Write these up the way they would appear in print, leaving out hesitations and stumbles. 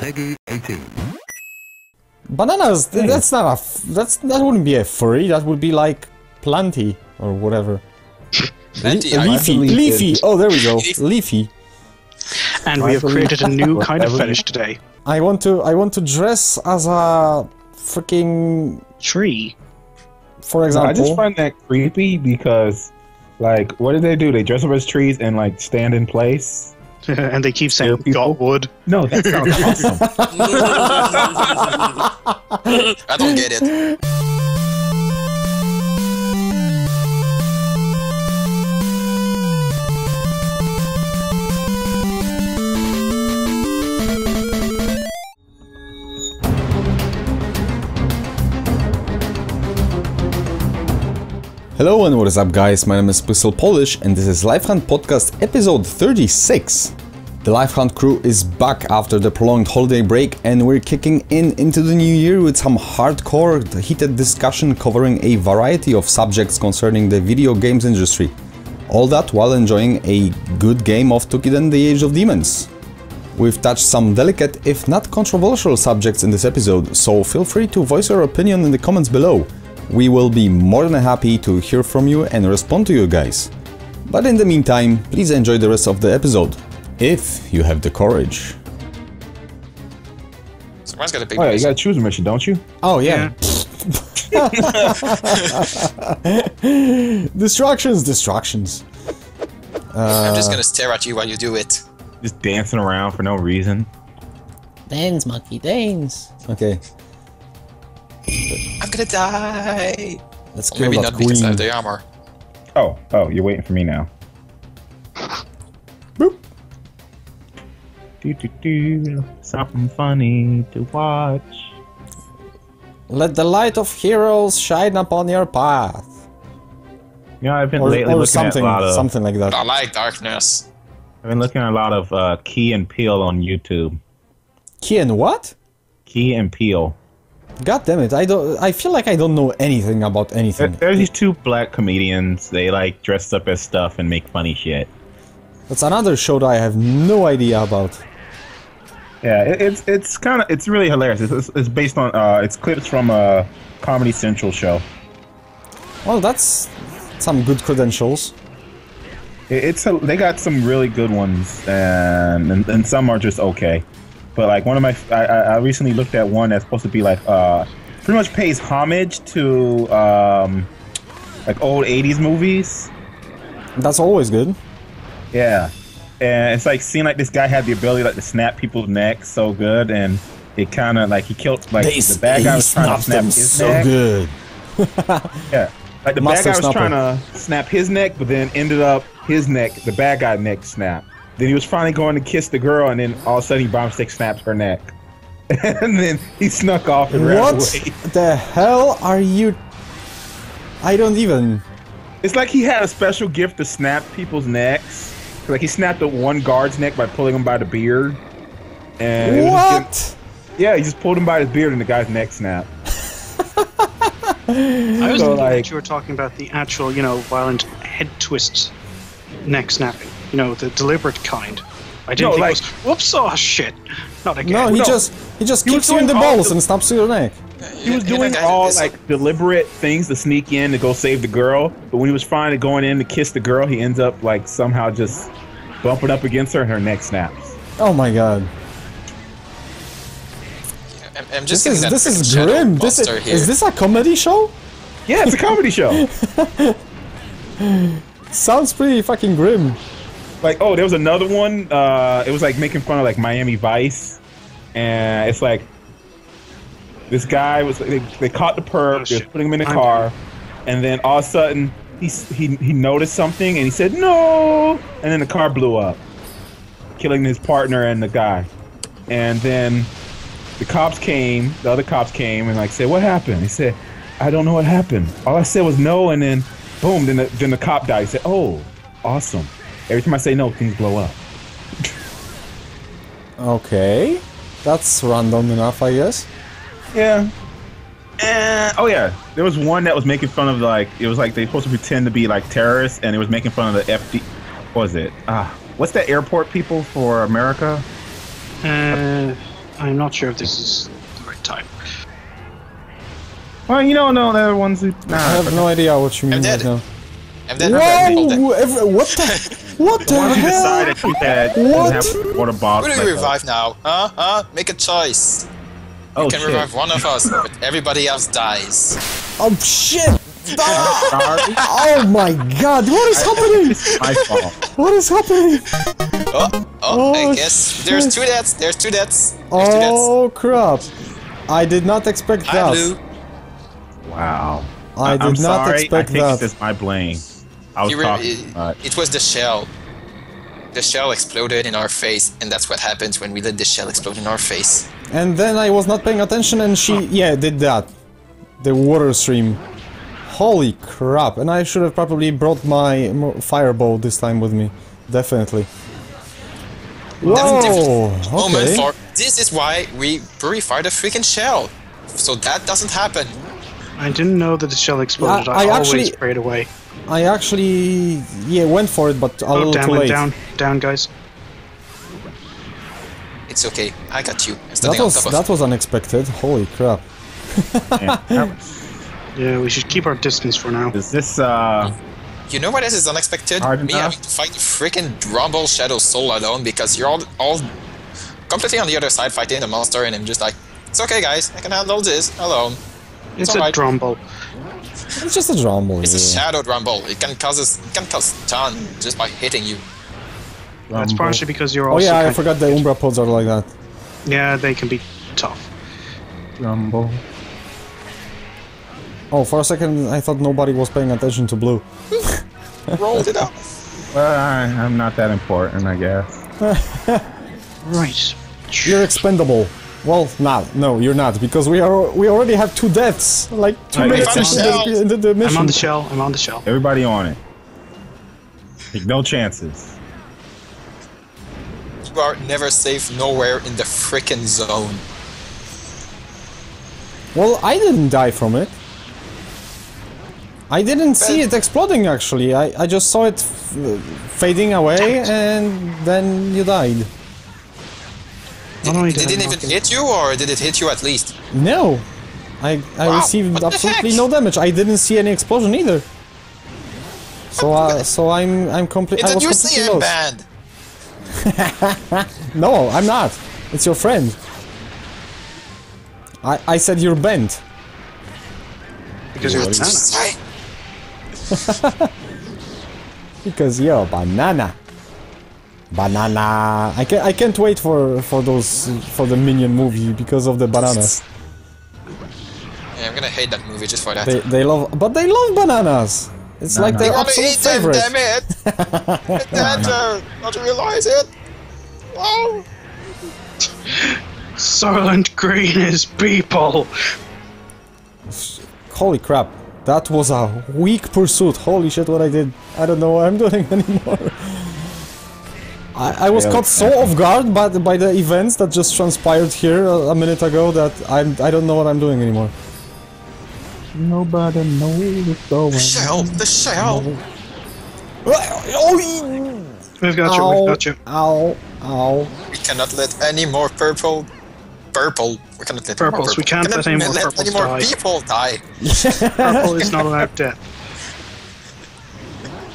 Peggy 18. Bananas, that's not a... that wouldn't be a furry, that would be like planty or whatever. Leafy. Oh, there we go. Leafy. And we have created a new kind of fetish today. I want to dress as a freaking tree. For example. I just find that creepy because, like, what do? They dress up as trees and like stand in place. And they keep saying "got wood." No, that sounds awesome. I don't get it. Hello and what is up guys, my name is PixelPolish and this is Life Hunt Podcast episode 36. The Life Hunt crew is back after the prolonged holiday break and we're kicking into the new year with some hardcore, heated discussion covering a variety of subjects concerning the video games industry. All that while enjoying a good game of Toukiden, the Age of Demons. We've touched some delicate, if not controversial subjects in this episode, so feel free to voice your opinion in the comments below. We will be more than happy to hear from you and respond to you guys. But in the meantime, please enjoy the rest of the episode, if you have the courage. Someone's got a big you gotta choose a mission, don't you? Oh yeah. Distractions. I'm just gonna stare at you while you do it. Just dancing around for no reason. Dance, monkey, dance. Okay. I'm gonna die! Let's kill Maybe that not because I have queen. the armor. Oh, you're waiting for me now. Boop. Something funny to watch. Let the light of heroes shine upon your path. You know, I've been Or lately looking something, at a lot of... something like that. I like darkness. I've been looking at a lot of Key and Peele on YouTube. Key and what? Key and Peele. God damn it! I feel like I don't know anything about anything. There's these two black comedians. They like dress up as stuff and make funny shit. That's another show that I have no idea about. Yeah, it's really hilarious. It's based on it's clips from a Comedy Central show. Well, that's some good credentials. They got some really good ones, and some are just okay. But like one of my, I recently looked at one that's supposed to be like pretty much pays homage to like old '80s movies. That's always good. Yeah, and it's like seeing like this guy had the ability like to snap people's necks so good, and it kind of like he killed like the bad guy was trying to snap his neck. Good. Yeah, like the bad guy was trying to snap his neck, but then ended up his neck, the bad guy neck snapped. Then he was finally going to kiss the girl, and then all of a sudden he bomb stick snaps her neck. And then he snuck off and ran away. What the hell are you... I don't even... It's like he had a special gift to snap people's necks. Like he snapped the one guard's neck by pulling him by the beard. And what? Yeah, he just pulled him by his beard and the guy's neck snapped. I was thinking that you were talking about the actual, you know, violent head twist neck snapping. You know, the deliberate kind. I didn't think it was, whoops, oh shit. Not again. No, he just kicks you in the balls and snaps your neck. He was doing all like deliberate things to sneak in to go save the girl, but when he was finally going in to kiss the girl, he ends up like somehow just bumping up against her and her neck snaps. Oh my god. I'm just this is grim. Is this a comedy show? Yeah, it's a comedy show. Sounds pretty fucking grim. Like, oh, there was another one. It was like making fun of like Miami Vice, and it's like this guy was they caught the perp, they were putting him in a car, and then all of a sudden he noticed something and he said no, and then the car blew up, killing his partner and the guy, and then the other cops came and like said, what happened? He said, I don't know what happened. All I said was no, and then boom, then the cop died. He said, oh, awesome. Every time I say no, things blow up. Okay. That's random enough, I guess. Yeah. Oh yeah. There was one that was making fun of like, it was like they supposed to pretend to be like terrorists, and it was making fun of the What was it? What's that airport people for America? I'm not sure if this is the right time. Well, you don't know the other ones. Nah, I have no idea what you mean right now. I'm dead. Whoa! What the? What the Once you hell? decide that you have water boss. Who do you revive now? Huh? Make a choice. Oh, You can shit. revive one of us, but everybody else dies. Oh shit! Sorry. Oh my god! What is happening? It's my fault. What is happening? Oh, I Oh, guess there's shit. two deaths. There's two deaths. Oh crap! I did not expect Hi, that. Blue. Wow. I did I'm not sorry. expect I think that. it's my blame. I was talking. It was the shell. The shell exploded in our face, and that's what happens when we let the shell explode in our face. And then I was not paying attention and she, yeah, did that. The water stream. Holy crap, and I should have probably brought my firebow this time with me. Definitely. Whoa, Moment okay. for this is why we purify the freaking shell, so that doesn't happen. I didn't know that the shell exploded. I I always actually- sprayed away. I actually, yeah, went for it, but a Oh, little damn too it. late. Down, guys. It's okay, I got you. I'm That standing on was top of that was unexpected. Holy crap. Yeah, we should keep our distance for now. Is this You know what else is unexpected? Hard Me enough. having to fight the freaking Rumble Shadow Soul alone because you're all completely on the other side fighting the monster, and I'm just like, it's okay, guys, I can handle this alone. It's a alright. drumble. It's just a drumble. It's a yeah. Shadow Rumble. It can cause stun just by hitting you. That's partially because you're Oh also. yeah, I kind forgot the Umbra pods are like that. Yeah, they can be tough. Rumble? Oh, for a second I thought nobody was paying attention to Blue. Rolled it up. Well, I'm not that important, I guess. Right. You're expendable. Well, no, you're not, because we already have 2 deaths, like 2 Hey, minutes I'm on into the mission. I'm on the shell. I'm on the shell. Everybody on it. Take no chances. You are never safe nowhere in the freaking zone. Well, I didn't die from it. I didn't see it exploding, actually. I just saw it fading away, and then you died. Did it even hit you, or did it hit you at least? No! I Wow, received what the absolutely heck? no damage. I didn't see any explosion either. So I'm completely. It's I a was new completely CM lost. band. No, I'm not. It's your friend. I said you're bent. Because you're a banana. Say, Because you're a banana. Banana. I can't wait for the Minion movie because of the bananas. yeah, I'm gonna hate that movie just for that. They love bananas. It's like their You wanna absolute eat them, favorite. damn it! Danger! Not to realize it. Wow. Soylent Green is people. Holy crap. That was a weak pursuit. Holy shit, what I did. I don't know what I'm doing anymore. I was caught so off guard by the events that just transpired here a minute ago that I don't know what I'm doing anymore. Nobody knows what's going on. The shell! We've got you. We've got you. Ow, ow. We cannot let any more purple. We cannot let any more Purples, purple. we can't let any more let purples any more die. people die. Purple is not allowed death.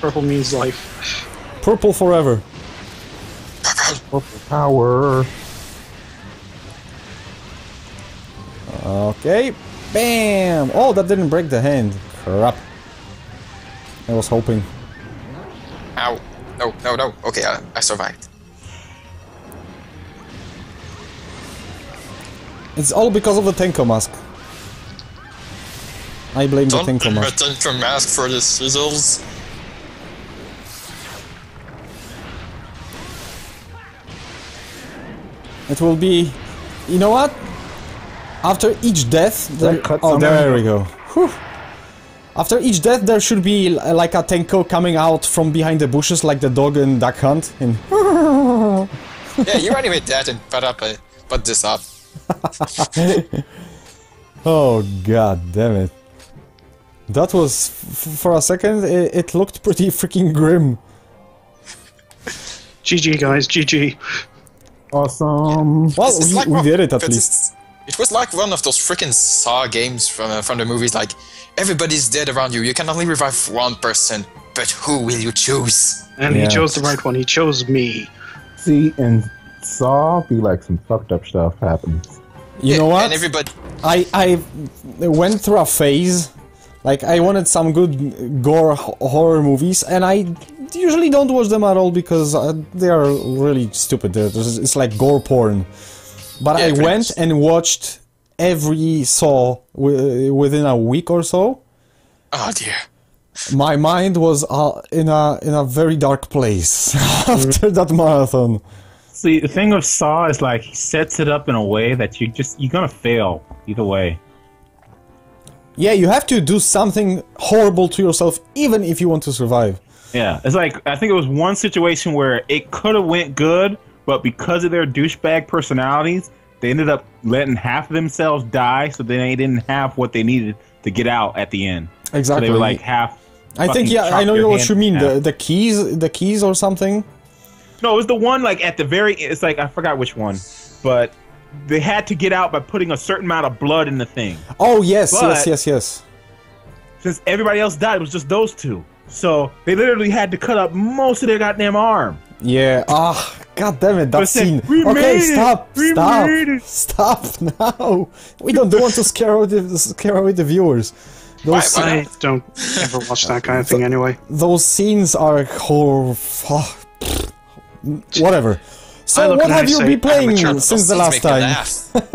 Purple means life. Purple forever. Power. Okay. Bam! Oh, that didn't break the hand. Crap. I was hoping. Ow. No. Okay, I survived. It's all because of the Tenko mask. I blame the Don't Tenko mask. pretend to mask for the sizzles. It will be... You know what? After each death... There, cut oh, somewhere? there we go. Whew. After each death there should be like a Tenko coming out from behind the bushes like the dog in Duck Hunt. And Yeah, you animate that and put this up. oh god damn it. That was... for a second it looked pretty freaking grim. GG, guys. GG. Awesome. Well, we did it at but least. It was like one of those freaking Saw games from the movies. Like everybody's dead around you. You can only revive one person, but who will you choose? And he chose the right one. He chose me. See, and Saw be like some fucked up stuff happens. You know what? And everybody. I went through a phase. Like, I wanted some good gore horror movies, and I usually don't watch them at all because they are really stupid. It's like gore porn. But I went and watched every Saw within a week or so. Oh dear. My mind was in a very dark place after that marathon. See, the thing with Saw is like he sets it up in a way that you're gonna fail either way. Yeah, you have to do something horrible to yourself even if you want to survive. Yeah, it's like I think it was one situation where it could have went good, but because of their douchebag personalities, they ended up letting half of themselves die, so then they didn't have what they needed to get out at the end. Exactly. So they were like half. I think I know what you mean. The keys or something. No, it was the one like at the very. It's like I forgot which one, but they had to get out by putting a certain amount of blood in the thing. Oh yes, but yes. Since everybody else died, it was just those two. So they literally had to cut up most of their goddamn arm. Yeah. Ah, god damn it, that scene. Okay, stop now. We don't want to scare away the viewers. Those I don't ever watch that kind of thing anyway. Those scenes are whatever. So what have you been playing since the last time?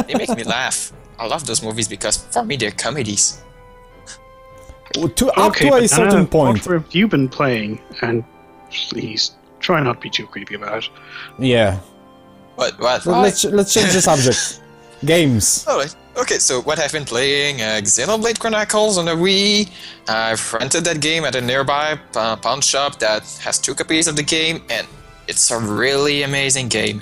They make me laugh. I love those movies because for me they're comedies. Up to a certain point. What have you been playing? And please try not to be too creepy about it. Yeah. What? Let's change the subject. Games. Alright. Okay, so what I've been playing, Xenoblade Chronicles on the Wii. I've rented that game at a nearby pawn shop that has 2 copies of the game, and it's a really amazing game.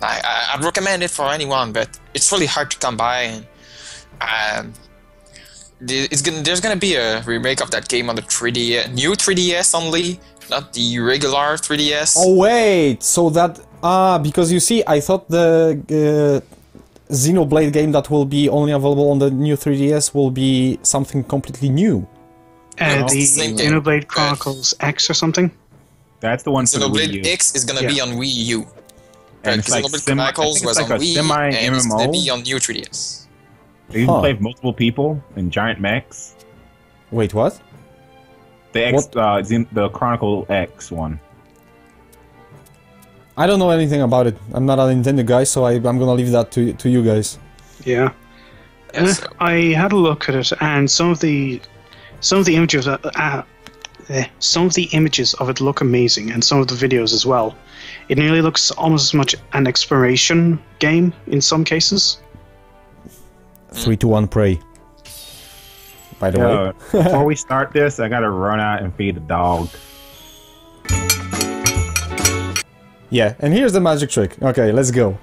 I'd recommend it for anyone, but it's really hard to come by, and there's gonna be a remake of that game on the 3D, new 3DS only, not the regular 3DS. Oh wait, so that because you see, I thought the Xenoblade game that will be only available on the new 3DS will be something completely new. The Xenoblade Chronicles X or something? That's the one for the Wii U. Xenoblade X is gonna be on Wii U. And Xenoblade Chronicles was on Wii, and it's gonna be on new 3DS. You can play with multiple people in giant mechs. Wait, what? The Chronicle X one. I don't know anything about it. I'm not a Nintendo guy, so I'm gonna leave that to you guys. Yeah. I had a look at it, and some of the images of it look amazing, and some of the videos as well. It nearly looks almost as much an exploration game in some cases. 3, 2, 1, pray. By the way. Before we start this, I gotta run out and feed the dog. Yeah, and here's the magic trick. Okay, let's go.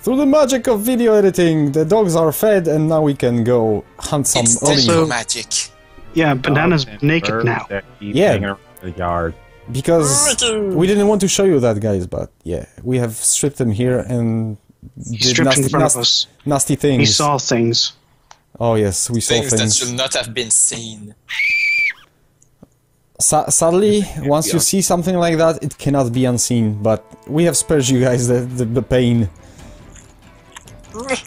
Through the magic of video editing, the dogs are fed, and now we can go hunt some. It's also magic. Yeah, Banana's naked now. Yeah. The yard. Because we didn't want to show you that, guys, but yeah, we have stripped him here and did nasty things. We saw things. Oh yes, we saw things. Things that should not have been seen. Sadly, once you see something like that, it cannot be unseen, but we have spared you guys the pain. What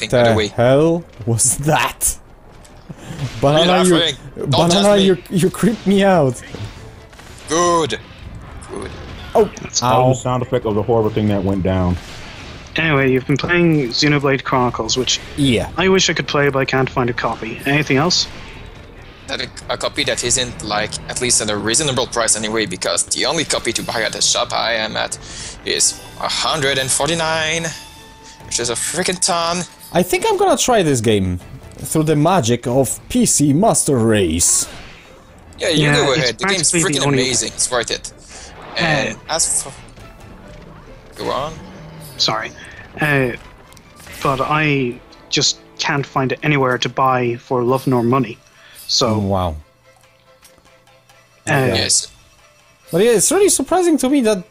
the hell was that? Banana, you creeped me out. Good. Oh, that was the sound effect of the horrible thing that went down. Anyway, you've been playing Xenoblade Chronicles, which I wish I could play, but I can't find a copy. Anything else? A copy that isn't, like, at least at a reasonable price anyway, because the only copy to buy at the shop I am at is $149, which is a freaking ton. I think I'm gonna try this game through the magic of PC Master Race. Yeah, you go ahead. The game's freaking amazing. It's worth it. And as for... Go on. Sorry. But I just can't find it anywhere to buy for love nor money. So wow. Yes. But yeah, it's really surprising to me that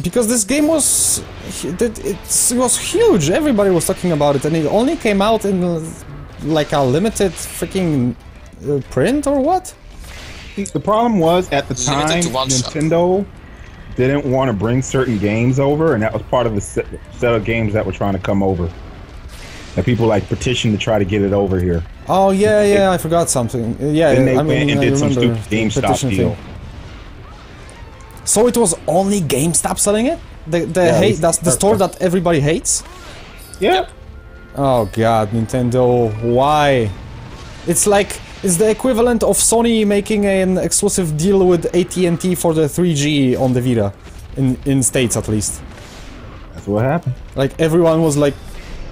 because this game was it was huge. Everybody was talking about it, and it only came out in like a limited freaking print or what? The problem was at the time Nintendo didn't want to bring certain games over, and that was part of the set of games that were trying to come over. And people like petitioned to try to get it over here. Oh yeah, I forgot something. Yeah, I mean, and did some stupid GameStop deal. So it was only GameStop selling it? That's the store that everybody hates? Yeah. Oh god, Nintendo, why? It's the equivalent of Sony making an exclusive deal with AT&T for the 3G on the Vita. In States at least. That's what happened. Like everyone was like...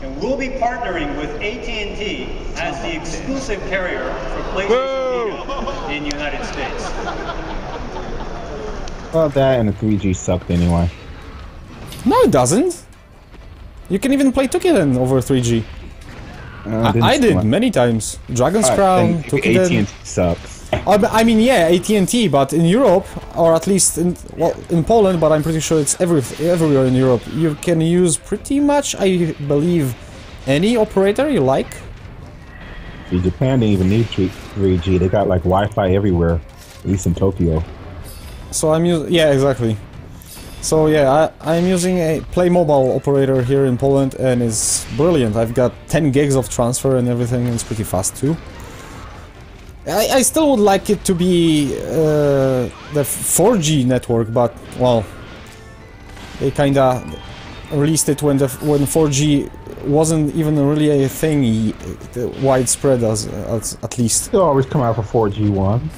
And we'll be partnering with AT&T as the exclusive carrier for PlayStation Vita in the United States. Well, that and the 3G sucked anyway. No, it doesn't. You can even play Toukiden over 3G. I did many times. Dragon's Crown, Toukiden. AT&T sucks. I mean, yeah, AT&T, but in Europe, or at least in Poland, but I'm pretty sure it's everywhere in Europe, you can use pretty much, I believe, any operator you like. See, Japan didn't even need 3G. They got like Wi-Fi everywhere, at least in Tokyo. So I'm using, yeah, exactly. So yeah, I'm using a Play Mobile operator here in Poland, and it's brilliant. I've got 10 gigs of transfer and everything, and it's pretty fast too. I still would like it to be the 4G network, but well, they kinda released it when 4G wasn't even really a thing widespread as at least. They'll always come out for 4G one.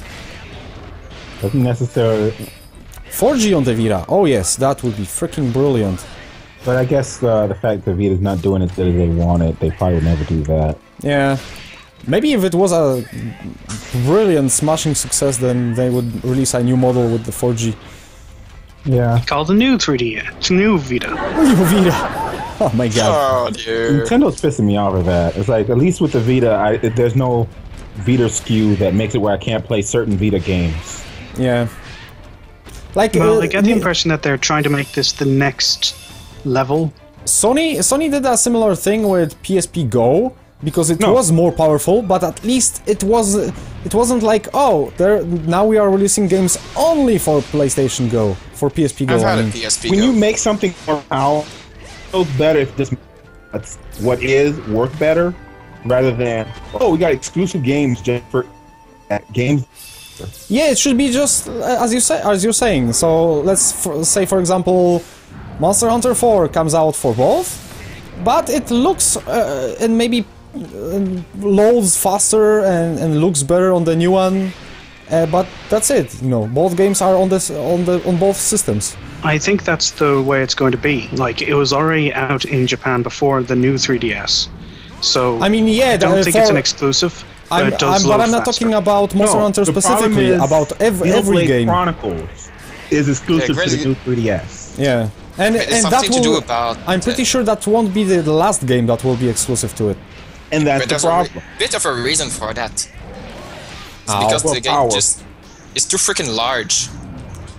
Doesn't necessarily. 4G on the Vita. Oh yes, that would be freaking brilliant. But I guess the fact that Vita's not doing as good as they wanted, they probably would never do that. Yeah. Maybe if it was a brilliant smashing success, then they would release a new model with the 4G. Yeah. Called the new 3D, new Vita. New Vita. Oh my god. Oh, dude. Nintendo pissing me off with that. It's like, at least with the Vita, there's no Vita SKU that makes it where I can't play certain Vita games. Yeah. Like, well, I get the impression that they're trying to make this the next level. Sony did a similar thing with PSP Go. Because it was more powerful, but at least it wasn't like, oh, now we are releasing games only for PlayStation Go, for PSP Go. I've had a PSP when Go. you make something more powerful, it feels better if this what is work better, rather than we got exclusive games just for games. Yeah, it should be just as you're saying. So let's say, for example, Monster Hunter 4 comes out for both, but it looks and maybe loads faster and looks better on the new one, but that's it. You know, both games are on both systems. I think that's the way it's going to be. Like, it was already out in Japan before the new 3DS, so I mean, yeah, I don't think it's an exclusive. But it does but I'm not talking about Monster Hunter specifically. About every game. Chronicles is exclusive to the new 3DS. Yeah, and that will. To do about I'm pretty sure that won't be the last game that will be exclusive to it. And that's the problem. A bit of a reason for that. It's because the game is too freaking large.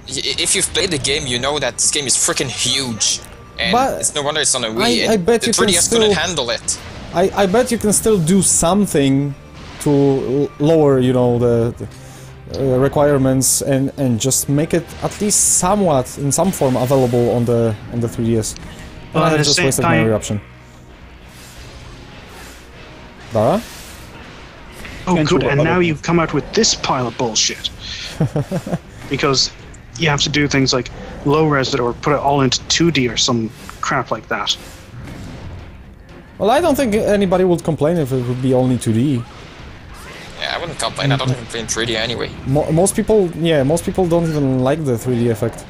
If you've played the game, you know that this game is freaking huge. And it's no wonder it's on a Wii. I bet the you 3DS couldn't handle it. I bet you can still do something to lower, you know, the requirements and just make it at least somewhat in some form available on the 3DS. Well, I have just wasted my option. Dara? Oh, good, and now you come out with this pile of bullshit. Because you have to do things like low-res it or put it all into 2D or some crap like that. Well, I don't think anybody would complain if it would be only 2D. Yeah, I wouldn't complain. I don't even play in 3D anyway. Most people don't even like the 3D effect.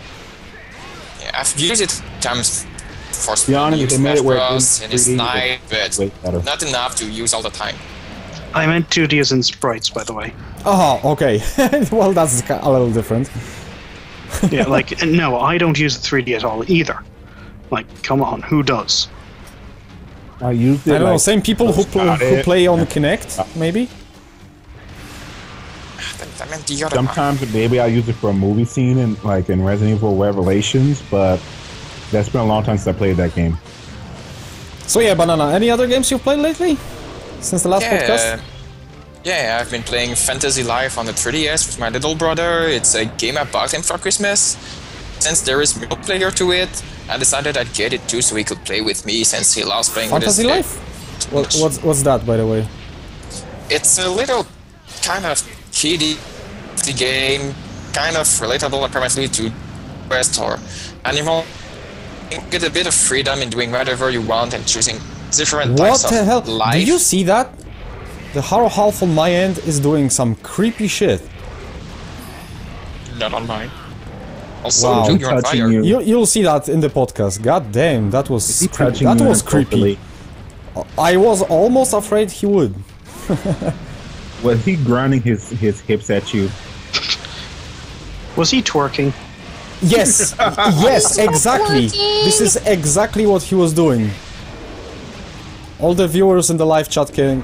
Yeah, I've used it times for Smash Bros. And it's nice, but not enough to use all the time. I meant 2D as in sprites, by the way. Oh, okay. Well, that's a little different. Yeah, like, no, I don't use the 3D at all either. Like, come on, who does? I don't know, same people who play on Kinect, maybe? I meant the other one. Sometimes maybe I use it for a movie scene in Resident Evil Revelations, but that's been a long time since I played that game. So yeah, Banana, any other games you've played lately? Since the last podcast? Yeah, I've been playing Fantasy Life on the 3DS with my little brother. It's a game I bought him for Christmas. Since there is multiplayer to it, I decided I'd get it too so he could play with me since he loves playing Fantasy with his Life? What's that, by the way? It's a little kind of kiddie game, kind of relatable apparently to Quest or Animal. You get a bit of freedom in doing whatever you want and choosing different types of life. What the hell? Did you see that? The Haro half on my end is doing some creepy shit. Not on mine. Also, wow. you're on fire. You'll see that in the podcast. God damn, that was creepy. I was almost afraid he would. Was he grinding his hips at you? Was he twerking? Yes, yes, exactly. This is exactly what he was doing. All the viewers in the live chat can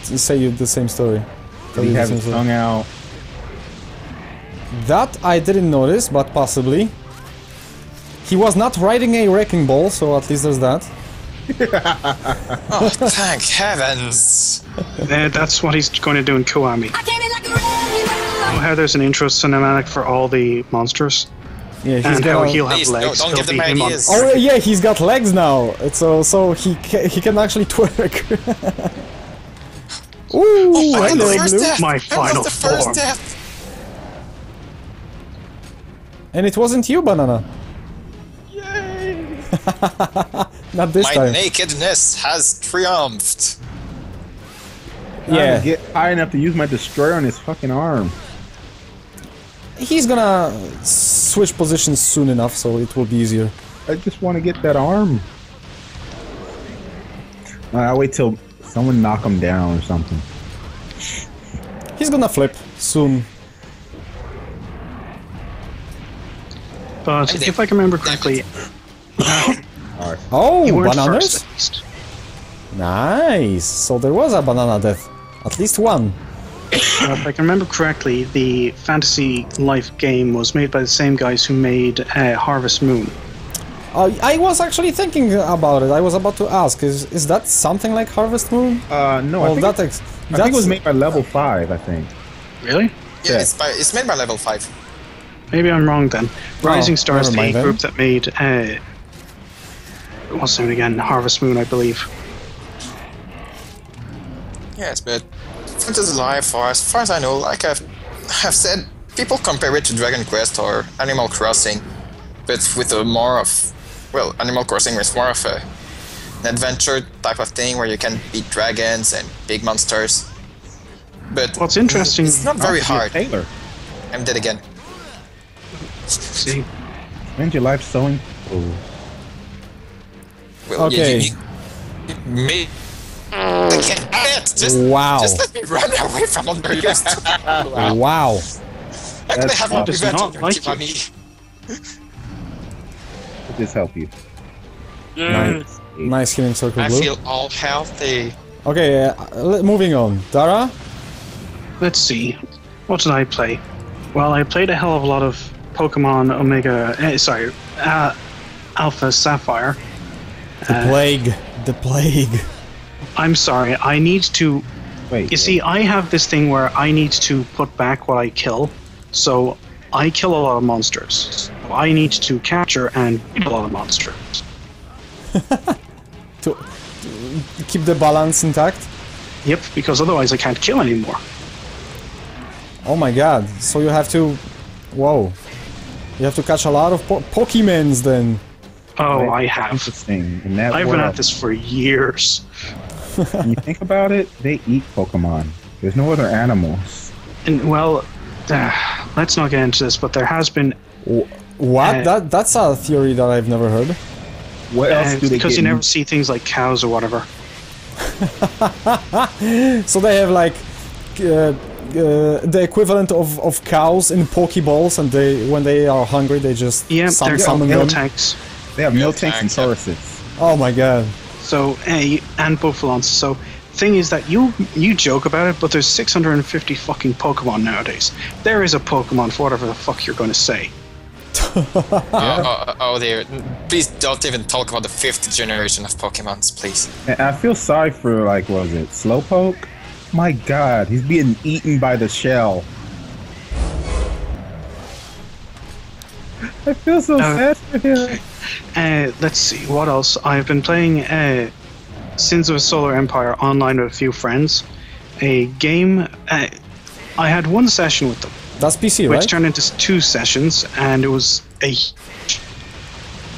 say you the same story. Did he have his tongue out? That I didn't notice, but possibly. He was not riding a wrecking ball, so at least there's that. Oh, thank heavens! That's what he's going to do in Kiwami. How there's an intro cinematic for all the monsters. Yeah, he's and how he'll have legs. Don't give them ideas. Oh yeah, he's got legs now. So he can actually twerk. Ooh, oh, hello, Blue. My final form. And it wasn't you, Banana. Yay! Not this time. My nakedness has triumphed. Yeah. Get high enough to use my destroyer on his fucking arm. He's gonna switch positions soon enough, so it will be easier. I just want to get that arm. I'll wait till someone knock him down or something. He's gonna flip soon. But if I can remember correctly... Oh, bananas? First, nice! So there was a banana death. At least one. If I can remember correctly, the Fantasy Life game was made by the same guys who made Harvest Moon. I was actually thinking about it. I was about to ask, is that something like Harvest Moon? No, well, I think it was made by Level 5, I think. Really? Yeah, it's made by Level 5. Maybe I'm wrong then. Rising Stars, the group that made... what's the name again? Harvest Moon, I believe. Yes, but Fantasy Life, as far as I know, like I've said, people compare it to Dragon Quest or Animal Crossing, but with a more of, well, Animal Crossing is more of an adventure type of thing where you can beat dragons and big monsters. But what's interesting, it's not very hard. Taylor. I'm dead again. See, spend your life sewing. Oh. Well, okay. You me. I can't get just, wow. Just let me run away from under you. Wow. I could have no does revenge not on like me. Will this help you? Nice healing circle, I Blue. feel all healthy. Okay, moving on. Dara? let's see. What did I play? Well, I played a hell of a lot of Pokemon Omega... Alpha Sapphire. The plague. The plague. I'm sorry, I need to... Wait. You see, I have this thing where I need to put back what I kill. So, I kill a lot of monsters. So I need to capture and beat a lot of monsters. to keep the balance intact? Yep, because otherwise I can't kill anymore. Oh my god, so you have to... Whoa. You have to catch a lot of Pokemons then. Oh, I have. Interesting. In that I've world, been at this for years. when you think about it, they eat Pokemon. There's no other animals. And, well, let's not get into this, but there has been... What? That's a theory that I've never heard. What else do they because get you never see things like cows or whatever. So they have like the equivalent of cows in Pokeballs, and when they are hungry they just they're called milk tanks. They have milk tanks and Tauruses. Oh my god. So and Buffalons. So thing is that you joke about it, but there's 650 fucking Pokemon nowadays. There is a Pokemon for whatever the fuck you're going to say. Oh dear. Please don't even talk about the 5th generation of Pokemons, please. And I feel sorry for, like, what was it, Slowpoke? My god, he's being eaten by the shell. I feel so sad for him. Let's see, what else? I've been playing Sins of a Solar Empire online with a few friends. A game... I had one session with them. That's PC, right? Which turned into 2 sessions, and it was a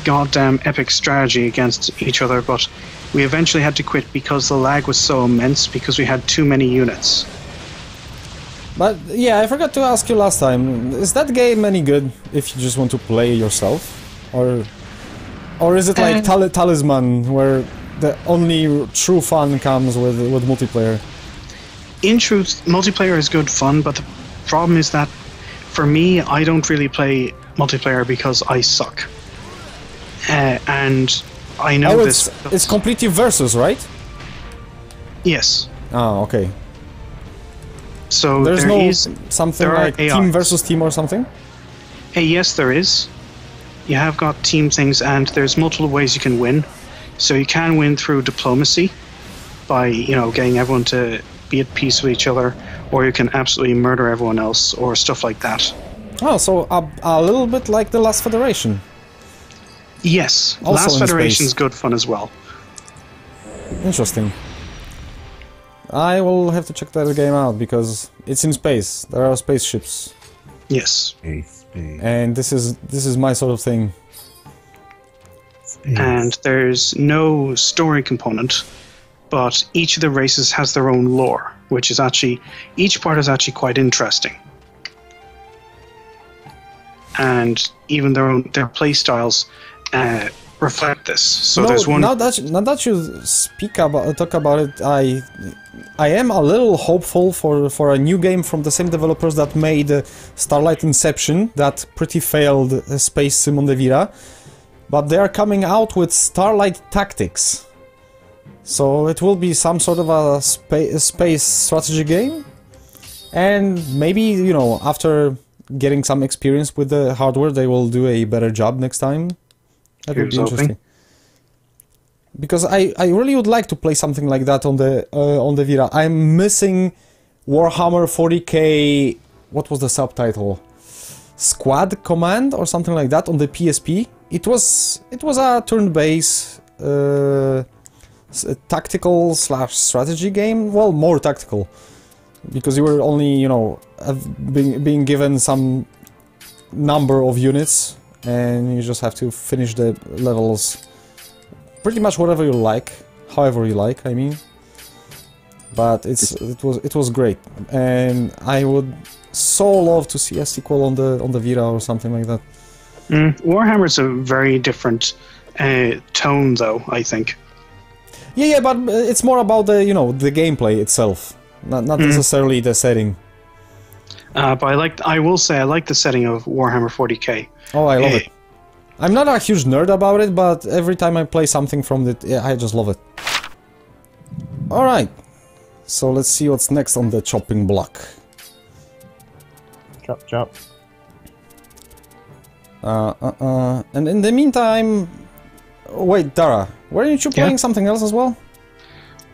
goddamn epic strategy against each other, but we eventually had to quit because the lag was so immense because we had too many units. But yeah, I forgot to ask you last time, is that game any good if you just want to play yourself? Or is it like Talisman, where the only true fun comes with multiplayer? In truth, multiplayer is good fun, but the problem is that, for me, I don't really play multiplayer because I suck. And I know this... It's completely versus, right? Yes. Ah, okay. So there's something like AIs. team versus team or something? Yes, there is. You have got team things, and there's multiple ways you can win. So you can win through diplomacy, by, you know, getting everyone to be at peace with each other, or you can absolutely murder everyone else, or stuff like that. Oh, so a little bit like the Last Federation. Yes, Also Last Federation's space. good fun as well. Interesting. I will have to check that game out because it's in space. There are spaceships. Yes. Space. And this is my sort of thing. Space. And there's no story component, but each of the races has their own lore, which is actually, each part is actually quite interesting. And even their play styles reflect this. So there's one. Now that you talk about it, I am a little hopeful for a new game from the same developers that made Starlight Inception, that pretty failed space sim on the Vita, but they are coming out with Starlight Tactics. So it will be some sort of a space strategy game, and maybe, you know, after getting some experience with the hardware, they will do a better job next time. That would be interesting. Because I really would like to play something like that on the Vita. I'm missing Warhammer 40k. What was the subtitle? Squad Command or something like that on the PSP. It was a turn-based tactical / strategy game. Well, more tactical, because you were only, you know, being given some number of units, and you just have to finish the levels pretty much whatever you like, however you like, I mean. But it was great, and I would so love to see a sequel on the Vita or something like that. Warhammer's a very different tone, though, I think. Yeah, but it's more about the, you know, the gameplay itself, not necessarily the setting. But I will say I like the setting of Warhammer 40k. Oh, I love it. I'm not a huge nerd about it, but every time I play something from it, yeah, I just love it. Alright, so let's see what's next on the chopping block. Chop, chop. And in the meantime... Wait, Dara, weren't you playing something else as well?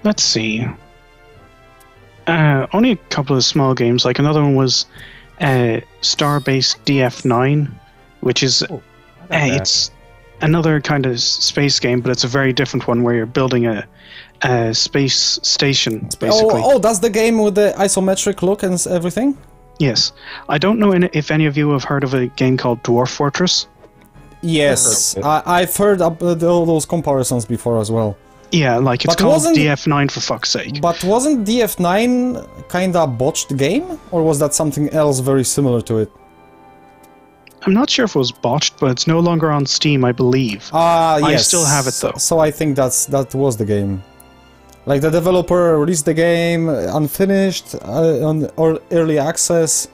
Let's see. Only a couple of small games. Like, another one was Starbase DF9, which is... it's another kind of space game, but it's a very different one where you're building a space station, basically. Oh, that's the game with the isometric look and everything? Yes. I don't know if any of you have heard of a game called Dwarf Fortress. Yes, I've heard all those comparisons before as well. Yeah, like, it's called DF9 for fuck's sake. But wasn't DF9 kinda botched game? Or was that something else very similar to it? I'm not sure if it was botched, but it's no longer on Steam, I believe. Yes. I still have it, though. So I think that was the game. Like, the developer released the game unfinished, or early access,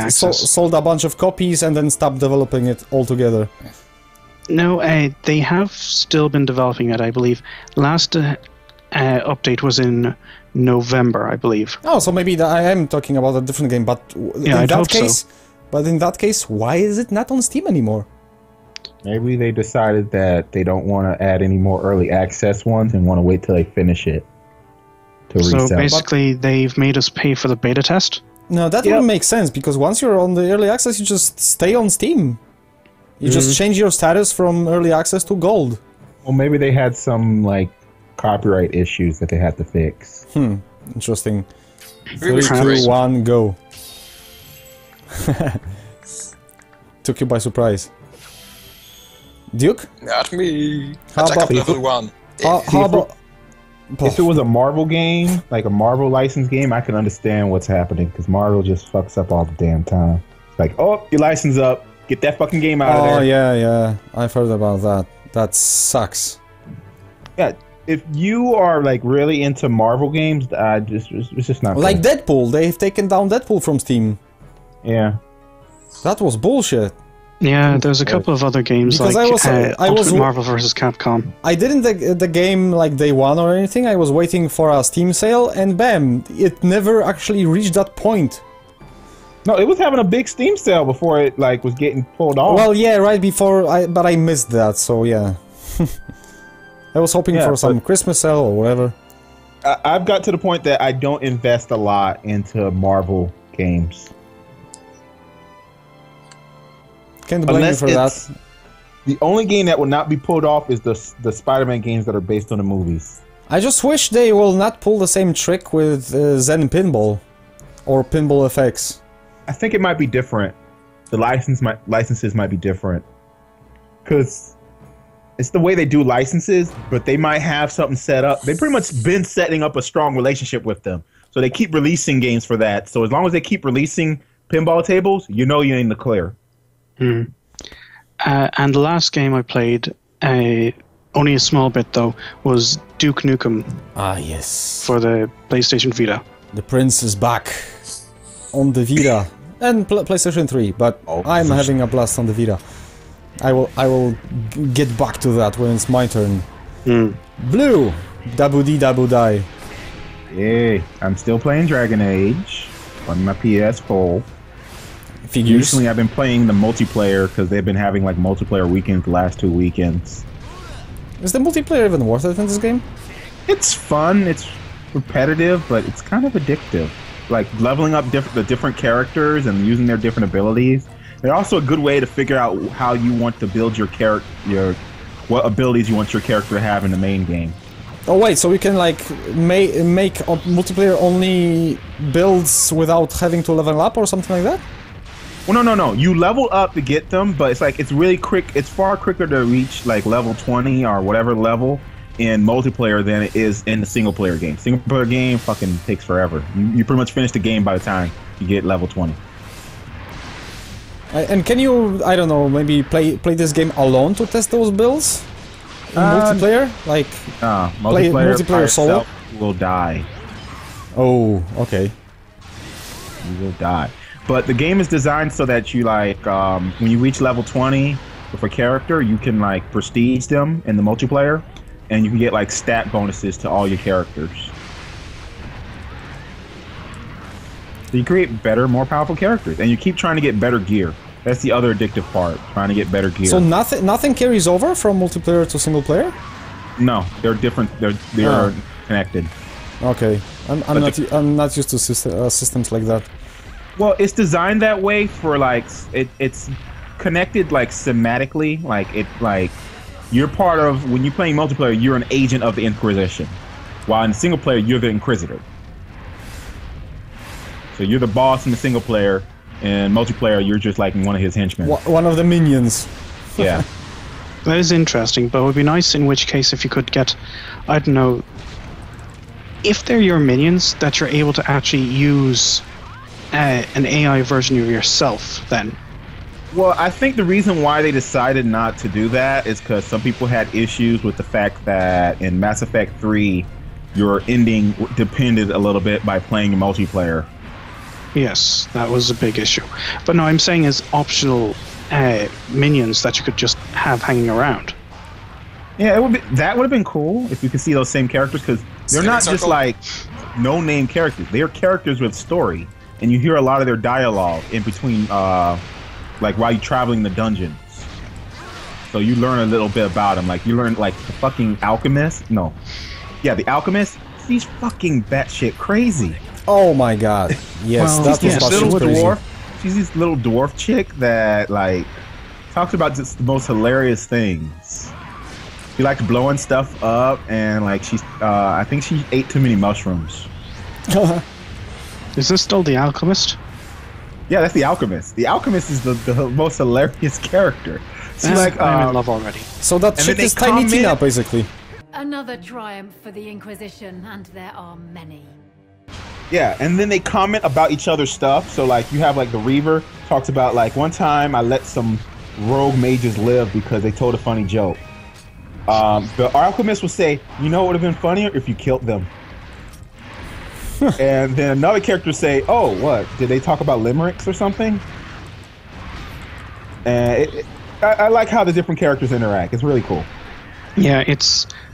sold a bunch of copies, and then stopped developing it altogether. No, they have still been developing it, I believe. Last update was in November, I believe. Oh, so maybe I am talking about a different game, but in that case, why is it not on Steam anymore? Maybe they decided that they don't want to add any more early access ones and want to wait till they finish it to resell. So basically, they've made us pay for the beta test? No, that wouldn't make sense, because once you're on the early access, you just stay on Steam. You just change your status from early access to gold. Well, maybe they had some, like, copyright issues that they had to fix. Interesting. 3, 2, 1, go. Took you by surprise. Duke? Not me. How Attack about of level 1. How about... If it was a Marvel game, like a Marvel licensed game, I can understand what's happening, because Marvel just fucks up all the damn time. It's like, oh, your license up. Get that fucking game out of there. Oh, yeah. I've heard about that. That sucks. Yeah, if you are, like, really into Marvel games, it's just not like good. Deadpool. They've taken down Deadpool from Steam. Yeah. That was bullshit. Yeah, there's a couple of other games because like I was Marvel vs. Capcom. I didn't the game like day one or anything. I was waiting for a Steam sale, and bam, it never actually reached that point. No, it was having a big Steam sale before it like was getting pulled off. Well, yeah, right before, but I missed that, so yeah. I was hoping for some Christmas sale or whatever. I've got to the point that I don't invest a lot into Marvel games. Can't blame you for that. The only game that will not be pulled off is the Spider-Man games that are based on the movies. I just wish they will not pull the same trick with Zen Pinball or Pinball FX. I think it might be different. The licenses might be different, because it's the way they do licenses. But they might have something set up. They pretty much been setting up a strong relationship with them, so they keep releasing games for that. So as long as they keep releasing pinball tables, you know you're in the clear. And the last game I played, only a small bit though, was Duke Nukem. Ah, yes. For the PlayStation Vita. The Prince is back on the Vita and PlayStation 3, but I'm having a blast on the Vita. I will get back to that when it's my turn. Blue, Dabu-dee Dabu-die. Yay! I'm still playing Dragon Age on my PS4. Figures. Recently, I've been playing the multiplayer because they've been having like multiplayer weekends the last 2 weekends. Is the multiplayer even worth it in this game? It's fun. It's repetitive, but it's kind of addictive. Like leveling up the different characters and using their different abilities. They're also a good way to figure out how you want to build your character, what abilities you want your character to have in the main game. Oh wait, so we can like make multiplayer only builds without having to level up or something like that? Well, no. You level up to get them, but it's really quick. It's far quicker to reach like level 20 or whatever level in multiplayer than it is in the single player game. Single player game fucking takes forever. You pretty much finish the game by the time you get level 20. And can you, I don't know, maybe play this game alone to test those builds? In multiplayer? Like, multiplayer solo? Will die. Oh, okay. You will die. But the game is designed so that you like, when you reach level 20 with a character, you can like prestige them in the multiplayer, and you can get like stat bonuses to all your characters. So you create better, more powerful characters, and you keep trying to get better gear. That's the other addictive part, trying to get better gear. So nothing carries over from multiplayer to single player? No, they're different. They're connected. Okay, I'm not used to systems like that. Well, it's designed that way for like it's connected like thematically, like you're part of, when you're playing multiplayer, you're an agent of the Inquisition, while in single player you're the Inquisitor. So you're the boss in the single player, and multiplayer you're just like one of his henchmen. One of the minions. Yeah. That is interesting, but it would be nice in which case if you could get, I don't know, if they're your minions, that you're able to actually use an AI version of yourself then. Well, I think the reason why they decided not to do that is because some people had issues with the fact that in Mass Effect 3, your ending depended a little bit by playing multiplayer. Yes, that was a big issue. But no, I'm saying as optional minions that you could just have hanging around. Yeah, that would have been cool if you could see those same characters, because they're not just like no-name characters. They are characters with story, and you hear a lot of their dialogue in between, like while you're traveling the dungeons. So you learn a little bit about them. Like you learn like the fucking alchemist. No, yeah, the alchemist. She's fucking batshit crazy. Oh my god. Yes, Well, that was yes, batshit crazy. Dwarf. She's this little dwarf chick that like talks about just the most hilarious things. She likes blowing stuff up, and like she's I think she ate too many mushrooms. Is this still the alchemist? Yeah, that's the alchemist. The alchemist is the most hilarious character. She's like I'm in love already. So that shit is Tiny Tina, basically. Another triumph for the Inquisition, and there are many. yeah, and then they comment about each other's stuff. So like you have like the Reaver talks about like one time I let some rogue mages live because they told a funny joke. The alchemist will say, you know what would have been funnier if you killed them. And then another character say, oh, what? Did they talk about limericks or something? And I like how the different characters interact. It's really cool. Yeah,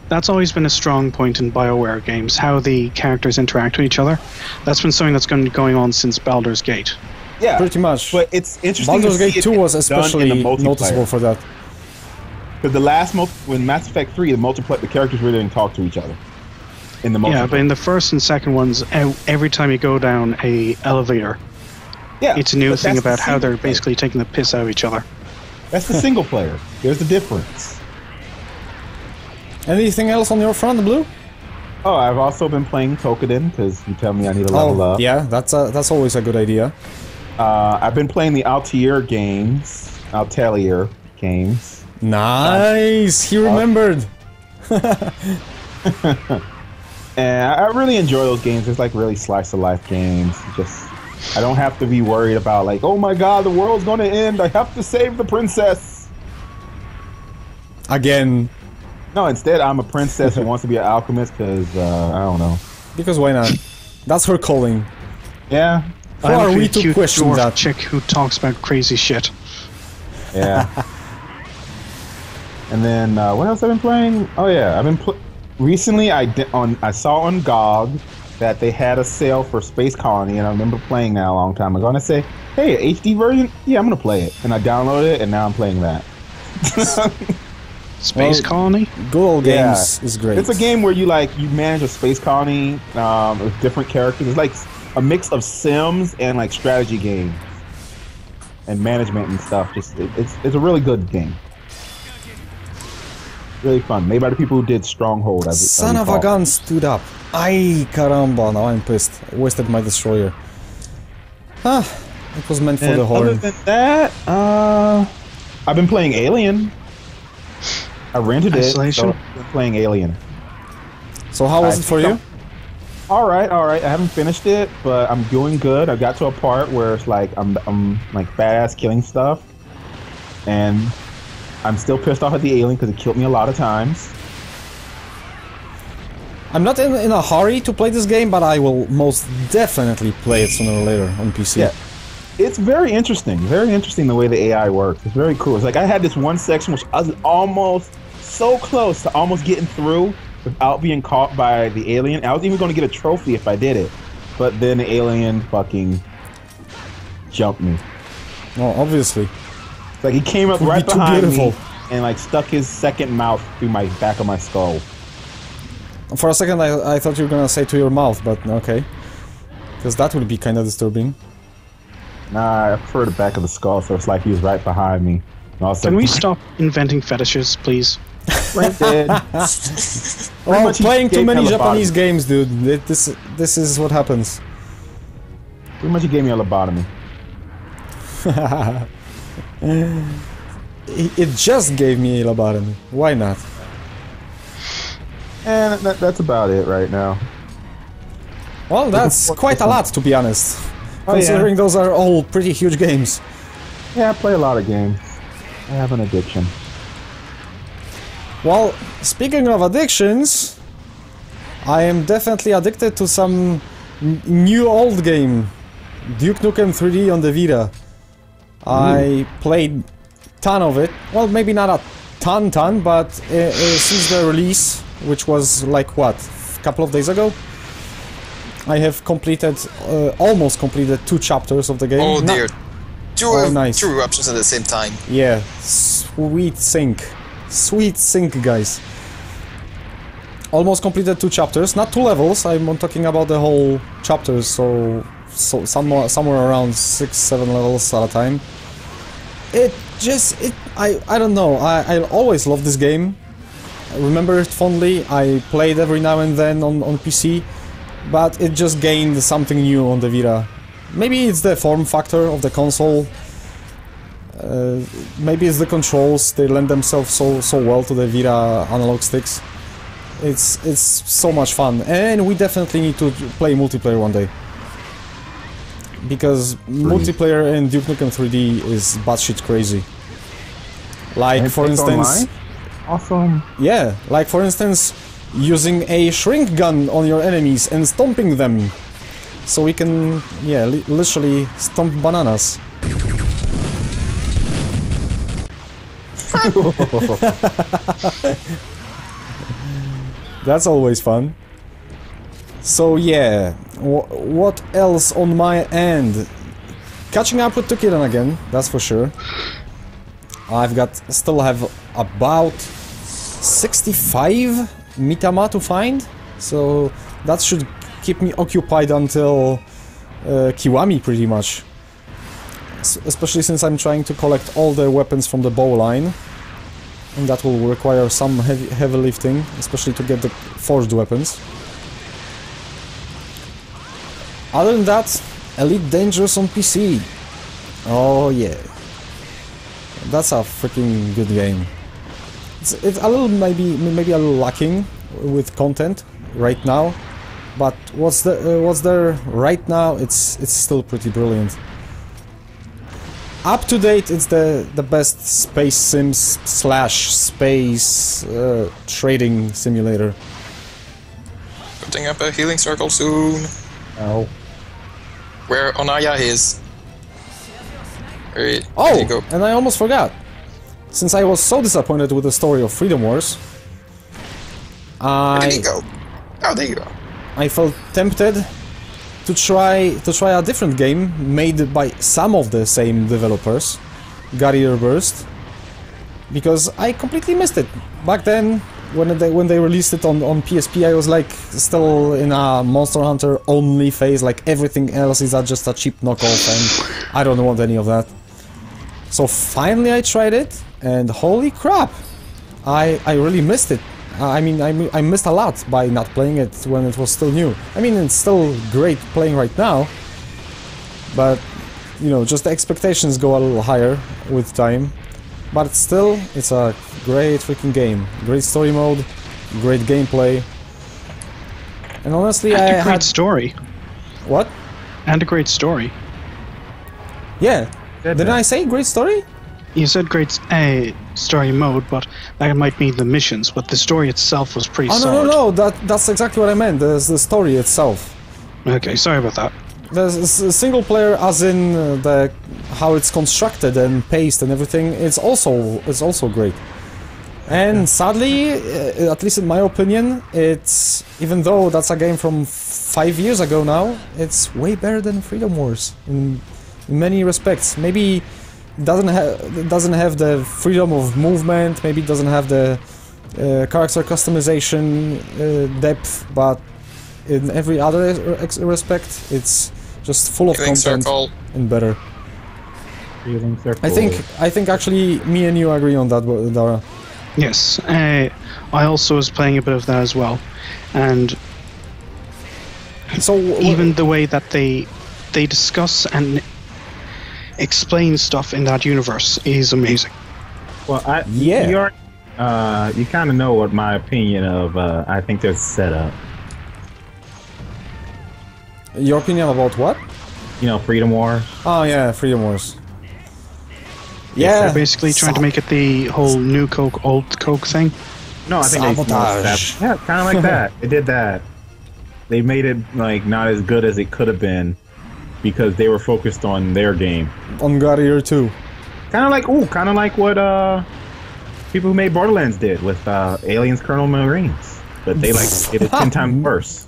that's always been a strong point in BioWare games, how the characters interact with each other. That's been something that's been going on since Baldur's Gate. Yeah, Pretty much. But it's interesting. Baldur's to see Gate 2 it was done especially in the multiplayer. noticeable for that. Because the last when Mass Effect 3, the characters really didn't talk to each other. In the multiplayer. Yeah, but in the first and second ones, every time you go down a elevator, yeah, it's a new but thing that's the about how they're single player. basically taking the piss out of each other. That's the single player. There's the difference. Anything else on your front, Blue? Oh, I've also been playing Toukiden because you tell me I need to level up. Yeah, that's always a good idea. I've been playing the Altair games. Nice, he remembered. And I really enjoy those games. It's like really slice of life games. I don't have to be worried about like, oh my god, the world's gonna end. I have to save the princess. Again. No, instead I'm a princess who wants to be an alchemist because I don't know. Because why not? That's her calling. Yeah. Who are we to cute question dwarf that? chick who talks about crazy shit. Yeah. And then what else have I been playing? Oh yeah, I've been recently. I saw on GOG that they had a sale for Space Colony, and I remember playing that a long time ago. And I say, hey, HD version? Yeah, I'm gonna play it. And I downloaded it, and now I'm playing that. Space Colony? Good old games is great. It's a game where you manage a space colony with different characters. It's like a mix of Sims and like strategy games and management and stuff. It's a really good game. Really fun. Made by the people who did Stronghold. Son of a gun stood up. Ay, caramba, now I'm pissed. I wasted my destroyer. It was meant for the horn. Other than that, I've been playing Alien. I rented Isolation? it, so I've been playing Alien. So how was it for you? Alright. I haven't finished it, but I'm doing good. I got to a part where it's like I'm like badass killing stuff. And I'm still pissed off at the alien because it killed me a lot of times. I'm not in a hurry to play this game, but I will most definitely play it sooner or later on PC. Yeah. It's very interesting the way the AI works. It's very cool. It's like I had this one section which I was almost so close to almost getting through without being caught by the alien. I was even going to get a trophy if I did it. But then the alien fucking jumped me. Well, obviously. It's like he came up right behind me and like stuck his second mouth through my back of my skull. For a second I thought you were gonna say to your mouth, but okay. Because that would be kind of disturbing. Nah, I prefer the back of the skull, so it's like he was right behind me. Can we stop inventing fetishes, please? Right dead. Well, playing too many Japanese games, dude. This is what happens. Pretty much he gave me a lobotomy. It just gave me a lobotomy. Why not? And that's about it right now. Well, that's quite a lot, to be honest. Oh, considering those are all pretty huge games. Yeah, I play a lot of games. I have an addiction. Well, speaking of addictions, I am definitely addicted to some new old game, Duke Nukem 3D on the Vita. I played ton of it. Well, maybe not a ton, but since the release, which was like what, a couple of days ago, I have completed, almost completed 2 chapters of the game. Oh dear. Nice. 2 eruptions at the same time. Yeah, sweet sync. Sweet sync, guys. Almost completed 2 chapters, not 2 levels, I'm talking about the whole chapters, so somewhere around 6-7 levels at a time. I don't know, I always loved this game. I remember it fondly, I played every now and then on PC, but it just gained something new on the Vita. Maybe it's the form factor of the console, maybe it's the controls, they lend themselves so well to the Vita analog sticks. It's so much fun, and we definitely need to play multiplayer one day. Because multiplayer in Duke Nukem 3D is batshit crazy. Like, for instance... Awesome. Yeah, like for instance, using a shrink gun on your enemies and stomping them. So we can, yeah, literally stomp bananas. That's always fun. So yeah, what else on my end? Catching up with Toukiden again, that's for sure. Still have about 65 Mitama to find, so that should keep me occupied until Kiwami pretty much. Especially since I'm trying to collect all the weapons from the bow line. And that will require some heavy lifting, especially to get the forged weapons. Other than that, Elite Dangerous on PC. Oh yeah. That's a freaking good game. It's a little maybe a little lacking with content right now, but what's there right now, it's still pretty brilliant. Up to date, it's the best space sims / space trading simulator. Putting up a healing circle soon. Oh. Where Onaya is. Where Oh, you go? and I almost forgot. Since I was so disappointed with the story of Freedom Wars, Where did he go? Oh, there you go. I felt tempted to try a different game made by some of the same developers, Guerrilla Burst, because I completely missed it. Back then, when they released it on PSP, I was like still in a Monster Hunter only phase, like everything else is just a cheap knockoff and I don't want any of that. So finally I tried it, and holy crap, I really missed it. I mean, I missed a lot by not playing it when it was still new. I mean, it's still great playing right now, but, you know, just the expectations go a little higher with time. But still, it's a great freaking game. Great story mode, great gameplay. And honestly, and I a great had... story. What? And a great story. Yeah. Didn't I say great story? You said great story mode, but that might mean the missions, but the story itself was pretty solid. No, that's exactly what I meant, the story itself. Okay, sorry about that. The single player, as in how it's constructed and paced and everything, it's also great. And sadly, at least in my opinion, it's, even though that's a game from 5 years ago now, it's way better than Freedom Wars in many respects. Maybe it doesn't have the freedom of movement, maybe it doesn't have the character customization depth, but in every other respect, it's just full of content and better. I think actually me and you agree on that, Dara. Yes, I also was playing a bit of that as well, and so even the way that they discuss and explain stuff in that universe is amazing. Well, yeah, you kind of know what my opinion of I think there's setup. Your opinion about what? You know, Freedom War. Oh yeah, Freedom Wars. Yeah, they're basically trying to make it the whole new Coke, old Coke thing. No, I think Sabotage. Yeah, kind of like that. They did that. They made it like not as good as it could have been because they were focused on their game. On Guerrilla 2. Kind of like what people who made Borderlands did with Aliens Colonel Marines, but they like did it 10 times worse.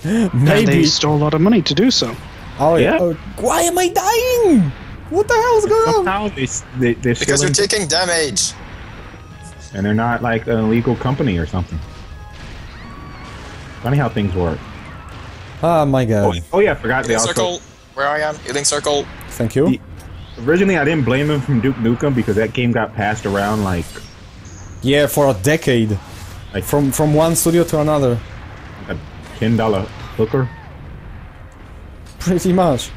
And they stole a lot of money to do so. Oh yeah. Why am I dying? What the hell is going on? Somehow they're Because you're taking damage. And they're not like an illegal company or something. Funny how things work. Oh my god. Oh yeah, I forgot Healing circle. Where I am. Healing circle. Thank you. Originally, I didn't blame him from Duke Nukem because that game got passed around like... Yeah, for a decade. Like from one studio to another. A $10 hooker. Pretty much.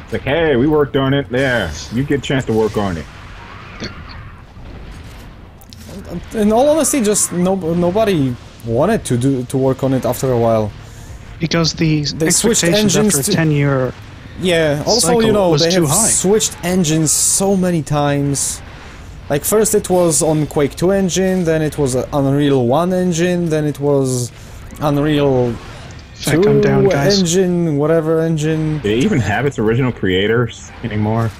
It's like, hey, we worked on it. There, you get a chance to work on it. In all honesty, just nobody wanted to work on it after a while. Because they switched engines after a 10-year... Yeah, also, you know, they have switched engines so many times. Like, first it was on Quake 2 engine, then it was Unreal 1 engine, then it was Unreal 2 engine, whatever engine. Do they even have its original creators anymore?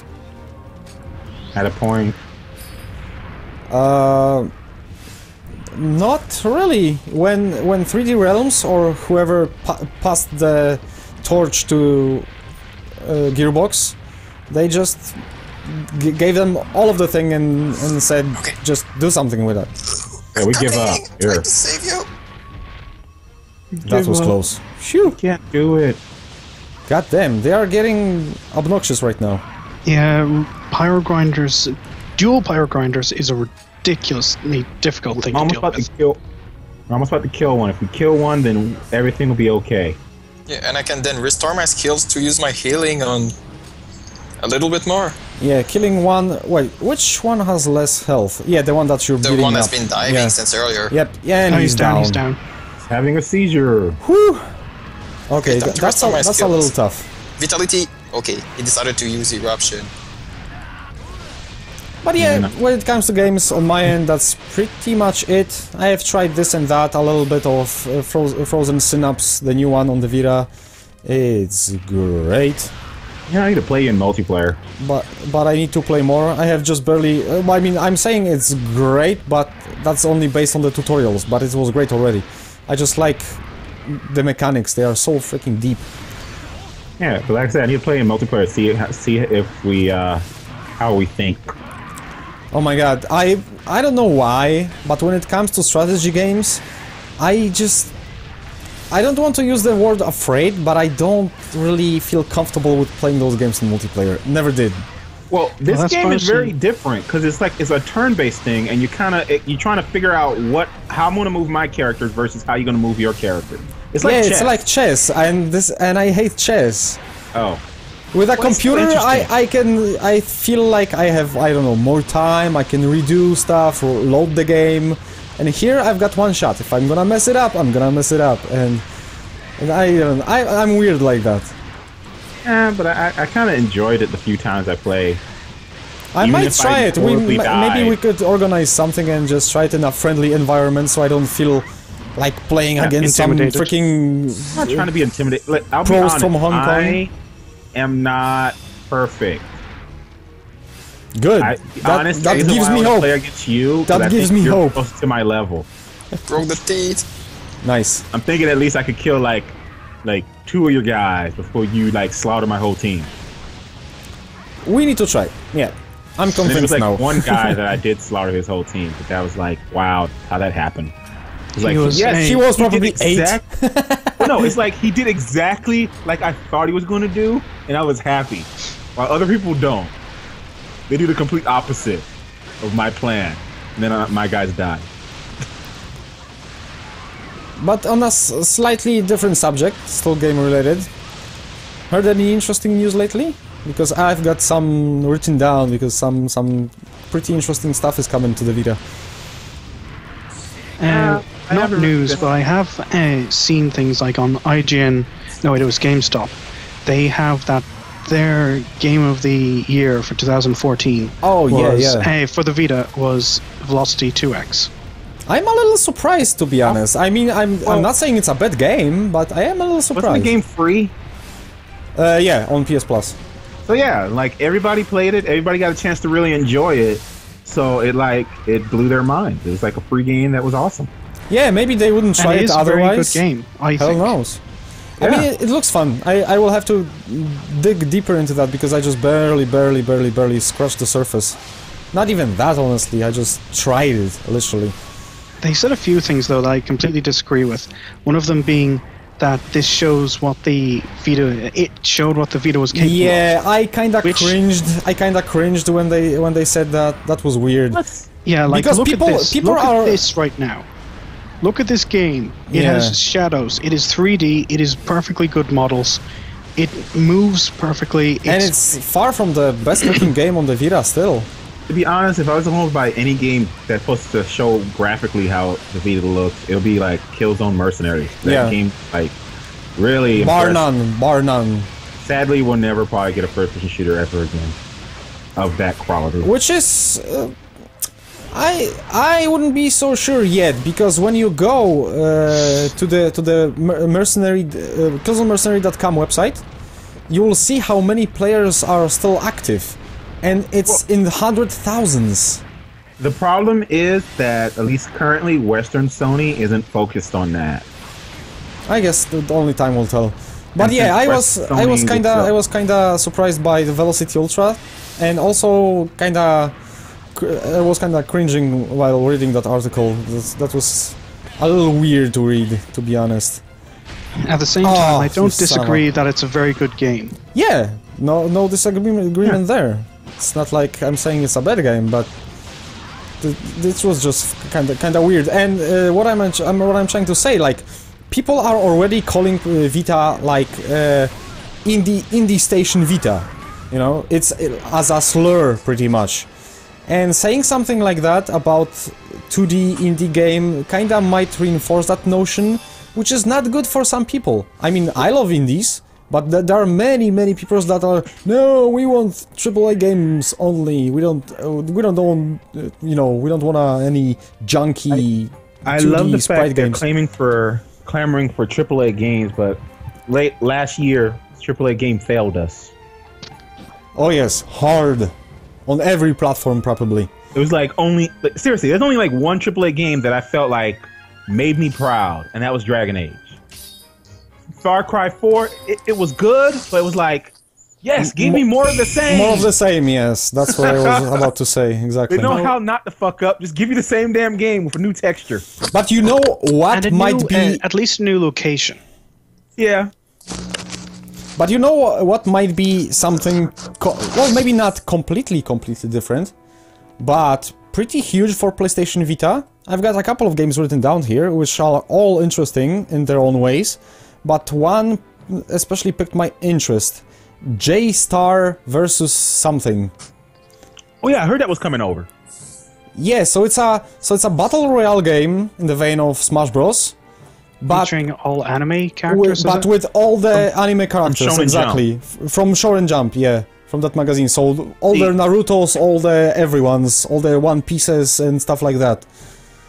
At a point? Not really. When 3D Realms or whoever passed the torch to Gearbox, they just gave them all of the thing and said, just do something with it. Yeah, we give up. Here. To save you. That was close. Phew. Can't do it. God damn, they are getting obnoxious right now. Yeah, Pyrogrinders, dual Pyrogrinders is a ridiculously difficult thing to deal with. We're almost about to kill one. If we kill one, then everything will be okay. Yeah, and I can then restore my skills to use my healing on a little bit more. Yeah, killing one... Wait, which one has less health? Yeah, the one that you're beating up. The one that's been diving since earlier. Yep, yeah, and he's down. He's down. He's having a seizure. Whew! Okay, that's a little tough. Vitality. Okay, he decided to use Eruption. But yeah, when it comes to games, on my end, that's pretty much it. I have tried this and that, a little bit of Frozen Synapse, the new one on the Vita. It's great. Yeah, I need to play in multiplayer. But I need to play more. I have just barely... I mean, I'm saying it's great, but that's only based on the tutorials, but it was great already. I just like the mechanics, they are so freaking deep. Yeah, but like I said, I need to play in multiplayer, see if we, how we think. Oh my god, I don't know why, but when it comes to strategy games, I don't want to use the word afraid, but I don't really feel comfortable with playing those games in multiplayer. Never did. Well, this game is very different because it's a turn-based thing, and you're trying to figure out how I'm gonna move my characters versus how you're gonna move your character. It's like chess. It's like chess, and I hate chess. Oh. With a computer, I feel like I have, I don't know, more time, I can redo stuff, or load the game, and here I've got one shot. If I'm gonna mess it up, I'm gonna mess it up, and I'm weird like that. Yeah, but I kind of enjoyed it the few times I played. I might try it. Maybe we could organize something and just try it in a friendly environment, so I don't feel like playing against some freaking. I'm not trying to be intimidated. I'll be pros honest, from Hong Kong. Am not perfect. Good. Honestly, that gives me hope. Play against you, that gives me hope. Close to my level. Broke the teeth. Nice. I'm thinking at least I could kill like 2 of your guys before you slaughter my whole team. We need to try. Yeah, I'm convinced now. now. One guy that I did slaughter his whole team, but that was like, wow, how that happened. He was probably 8. Well, no, it's like he did exactly like I thought he was going to do, and I was happy. While other people don't. They do the complete opposite of my plan, and then my guys die. But on a slightly different subject, still game related. Heard any interesting news lately? Because I've got some written down, because some pretty interesting stuff is coming to the Vita. Not news, but I have seen things like on IGN. No, it was GameStop. They have their game of the year for 2014. Oh yeah. For the Vita was Velocity 2X. I'm a little surprised, to be honest. I mean, I'm not saying it's a bad game, but I am a little surprised. Wasn't the game free? Yeah, on PS Plus. So yeah, like everybody played it. Everybody got a chance to really enjoy it. So it blew their mind. It was like a free game that was awesome. Yeah, maybe they wouldn't try it otherwise. It is a very good game, I Hell think. knows. Yeah. I mean, it looks fun. I will have to dig deeper into that because I just barely scratched the surface. Not even that, honestly. I just tried it, literally. They said a few things, though, that I completely disagree with. One of them being that this shows what the Vita... It showed what the Vita was capable of. Yeah, I kinda cringed. I kinda cringed when they said that. That was weird. Yeah, like, because look at this. Look at this right now. Look at this game. It has shadows. It is 3D. It is perfectly good models. It moves perfectly. And it's far from the best looking game on the Vita still. To be honest, if I was to buy any game that's supposed to show graphically how the Vita looks, it'll be like Killzone Mercenaries. That game, like, really bar none. Sadly, we'll never probably get a first-person shooter ever again of that quality. Which is... I wouldn't be so sure yet, because when you go to the mercenary killzonemercenary.com website, you will see how many players are still active, and it's in the 100,000s. The problem is that at least currently, Western Sony isn't focused on that. I guess the only time will tell. But yeah, I was kinda surprised by the Velocity Ultra, and also I was kinda cringing while reading that article. That was a little weird to read, to be honest. At the same time, I don't disagree that it's a very good game. Yeah, no disagreement there. It's not like I'm saying it's a bad game, but this was just kinda weird. And what I'm trying to say, like, people are already calling Vita like indie station Vita. You know, it's as a slur pretty much. And saying something like that about 2D indie game kinda might reinforce that notion, which is not good for some people. I mean, I love indies, but there are many people that are, no, we want AAA games only. We don't want, you know, we don't want any junky. I love the fact they're clamoring for AAA games, but last year, AAA game failed us. Oh yes, hard. On every platform, probably. It was like seriously, there's only like one AAA game that I felt like made me proud, and that was Dragon Age. Far Cry 4, it was good, but it was like, yes, give me more of the same. More of the same, yes. That's what I was about to say, exactly. They know how not to fuck up, just give you the same damn game with a new texture. But you know what might be... at least a new location. Yeah. But you know what might be something, well, maybe not completely different, but pretty huge for PlayStation Vita? I've got a couple of games written down here, which are all interesting in their own ways, but one especially piqued my interest. J-Star versus something. Oh yeah, I heard that was coming over. Yeah, so it's a battle royale game in the vein of Smash Bros. But featuring all anime characters? But with all the anime characters, exactly. From Shonen Jump, yeah. From that magazine. So all the Narutos, all the everyone's, all the One Pieces and stuff like that.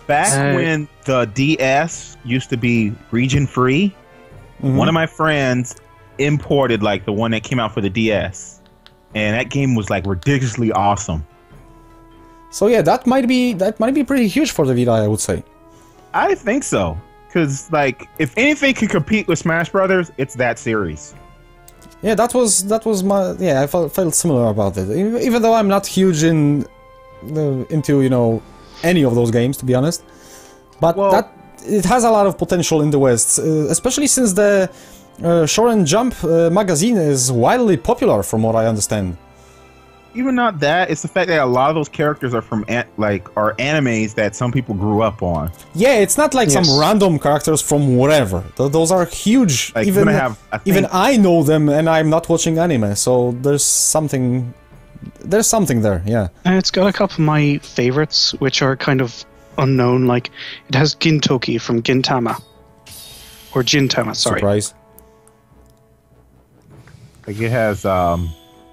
Back when the DS used to be region free, one of my friends imported like the one that came out for the DS. And that game was like ridiculously awesome. So yeah, that might be pretty huge for the Vita, I would say. I think so. Because, like, if anything can compete with Smash Brothers, it's that series. Yeah, that was my... Yeah, I felt similar about it. Even though I'm not huge into, you know, any of those games, to be honest. But it has a lot of potential in the West. Especially since the Shonen Jump magazine is wildly popular, from what I understand. Even not that, it's the fact that a lot of those characters are from are animes that some people grew up on. Yeah, it's not like some random characters from wherever. Those are huge. Like, even I know them, and I'm not watching anime. So there's something there. Yeah. And it's got a couple of my favorites, which are kind of unknown. Like it has Gintoki from Gintama, or Gintama. Sorry. Surprise. Like it has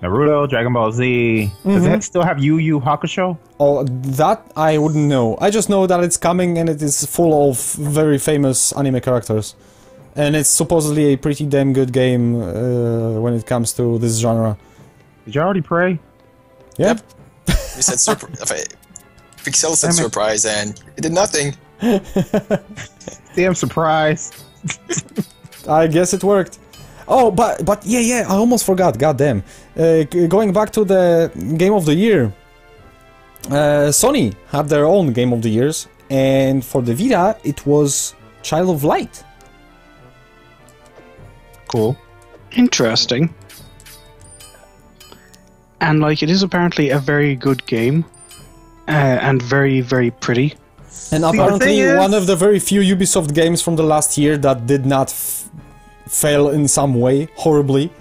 Naruto, Dragon Ball Z. Does it still have Yu Yu Hakusho? Oh, that I wouldn't know. I just know that it's coming and it is full of very famous anime characters. And it's supposedly a pretty damn good game when it comes to this genre. Did you already pray? Yep. You said Pixel said surprise and it did nothing. Damn surprise. I guess it worked. Oh, but yeah, I almost forgot. Goddamn. Going back to the Game of the Year, Sony had their own Game of the Years, and for the Vita, it was Child of Light. Cool. Interesting. And like, it is apparently a very good game, and very, very pretty. And apparently one of the very few Ubisoft games from the last year that did not fail in some way, horribly.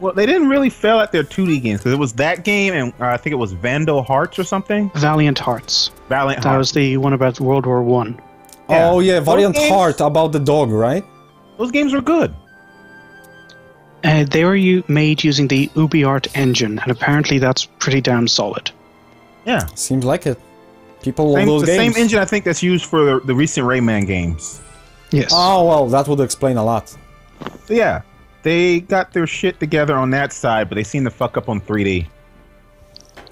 Well, they didn't really fail at their 2D games, because it was that game, and I think it was Vandal Hearts or something? Valiant Hearts. Valiant Hearts. That was the one about World War One. Oh yeah, Valiant Heart, about the dog, right? Those games were good. They were made using the UbiArt engine, and apparently that's pretty damn solid. Yeah. Seems like it. People love those games. The same engine I think that's used for the recent Rayman games. Yes. Oh well, that would explain a lot. So yeah, they got their shit together on that side, but they seem to fuck up on 3D.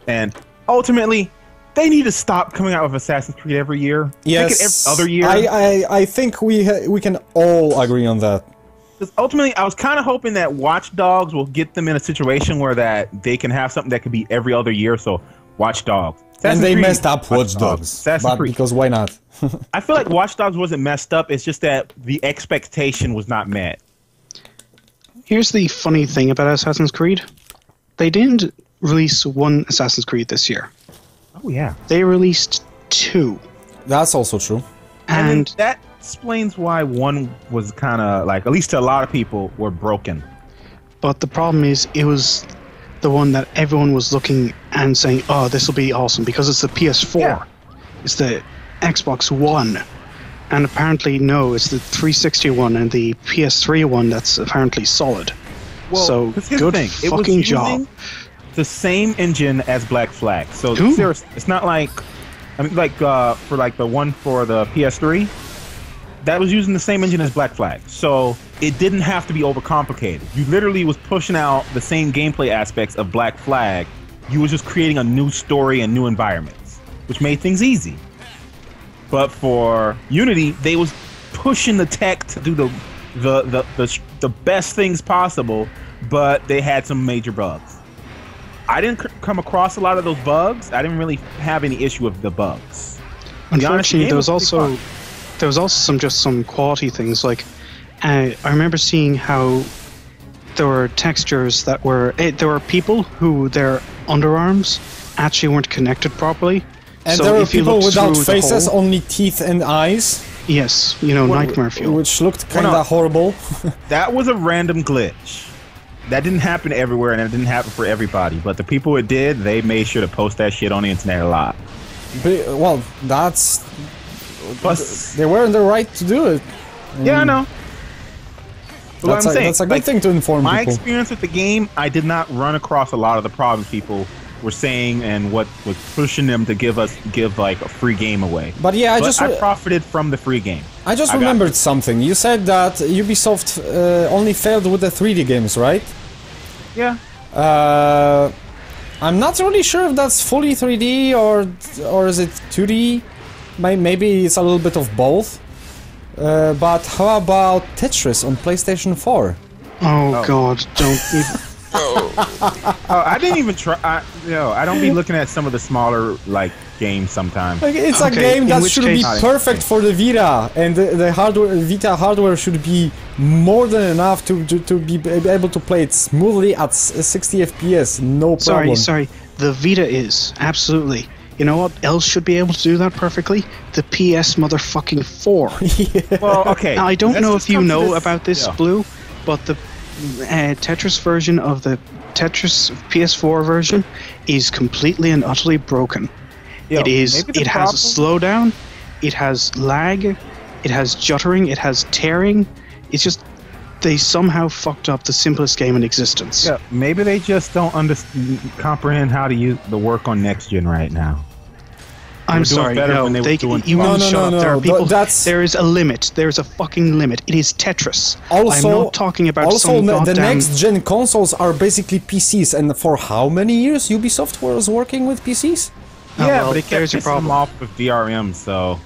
And ultimately, they need to stop coming out with Assassin's Creed every year. Yes. Make it every other year. I think we can all agree on that. Because ultimately, I was kind of hoping that Watch Dogs will get them in a situation where that they can have something that could be every other year. So, Watch Dogs. And they messed up Watch Dogs. But because why not? I feel like Watch Dogs wasn't messed up. It's just that the expectation was not met. Here's the funny thing about Assassin's Creed. They didn't release one Assassin's Creed this year. Oh, yeah. They released 2. That's also true. And that explains why one was kind of, like, at least to a lot of people, were broken. But the problem is, it was the one that everyone was looking and saying, oh, this will be awesome, because it's the PS4. Yeah. It's the Xbox One. And apparently, no, it's the 360 one and the PS3 one that's apparently solid. Well, so, good fucking job. The same engine as Black Flag. So, seriously, it's not like... I mean, like, for, like, the one for the PS3, that was using the same engine as Black Flag. So, it didn't have to be overcomplicated. You literally was pushing out the same gameplay aspects of Black Flag. You were just creating a new story and new environments, which made things easy. But for Unity, they was pushing the tech to do the best things possible, but they had some major bugs. I didn't come across a lot of those bugs. I didn't really have any issue with the bugs. Unfortunately, there was also some quality things. Like I remember seeing how there were textures that were there were people who their underarms actually weren't connected properly. And so there were if you people without through faces, hole, only teeth and eyes. Yes, you know, nightmare fuel. Which looked kind of horrible. That was a random glitch. That didn't happen everywhere, and it didn't happen for everybody. But the people it did, they made sure to post that shit on the internet a lot. But, well, that's... Plus, they were in the right to do it. Yeah, I know. That's a good thing to inform people. My experience with the game, I did not run across a lot of the problems people were saying and what was pushing them to give like a free game away. But yeah, I profited from the free game. I just remembered something. You said that Ubisoft only failed with the 3D games, right? Yeah. I'm not really sure if that's fully 3D or is it 2D. Maybe it's a little bit of both. But how about Tetris on PlayStation 4? Oh God, don't even... I didn't even try. I don't be looking at some of the smaller like games sometimes. Like, it's a game that should be perfect for the Vita, and the hardware, Vita hardware should be more than enough to be able to play it smoothly at 60 FPS. No problem. Sorry. The Vita is absolutely. You know what else should be able to do that perfectly? The PS motherfucking 4. Yeah. Well, okay. Now, I don't know if you know about this, Blue, but the Tetris version of the Tetris PS4 version is completely and utterly broken. It has a slowdown, it has lag, it has juttering, it has tearing. It's just they somehow fucked up the simplest game in existence. Yeah, maybe they just don't comprehend how to use the work on next gen right now. I'm sorry, no, you won't shut up. There are people. There is a limit. There is a fucking limit. It is Tetris. Also, I'm not talking about some the next gen consoles are basically PCs, and for how many years Ubisoft was working with PCs? Yeah, well, but it kept there's your pissing them problem. off with DRM, so...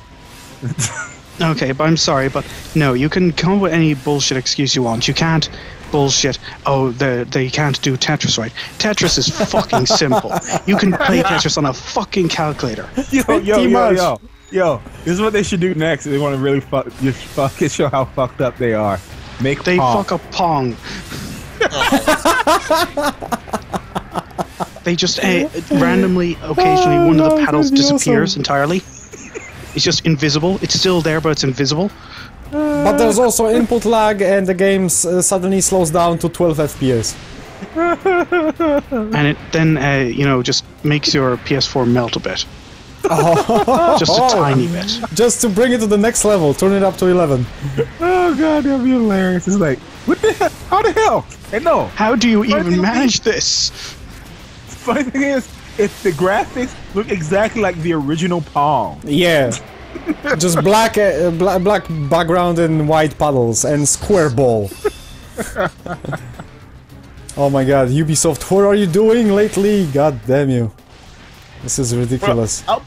Okay, but I'm sorry, but no, you can come up with any bullshit excuse you want. You can't bullshit, oh, they can't do Tetris right. Tetris is fucking simple. You can play Tetris on a fucking calculator. Yo, this is what they should do next if they want to really fucking show how fucked up they are. They fuck up Pong. They just randomly, occasionally, one of the paddles disappears entirely. It's just invisible. It's still there, but it's invisible. But there's also input lag, and the game suddenly slows down to 12 FPS. And it then, just makes your PS4 melt a bit. Just a tiny bit. Just to bring it to the next level, turn it up to 11. Oh god, that'd be hilarious. It's like, what the hell? How the hell? Hey, no. How do you even manage this? Funny thing is, if the graphics look exactly like the original Pong. Yeah. Just black background and white puddles and square ball. Oh my god, Ubisoft, what are you doing lately? God damn you. This is ridiculous. Well,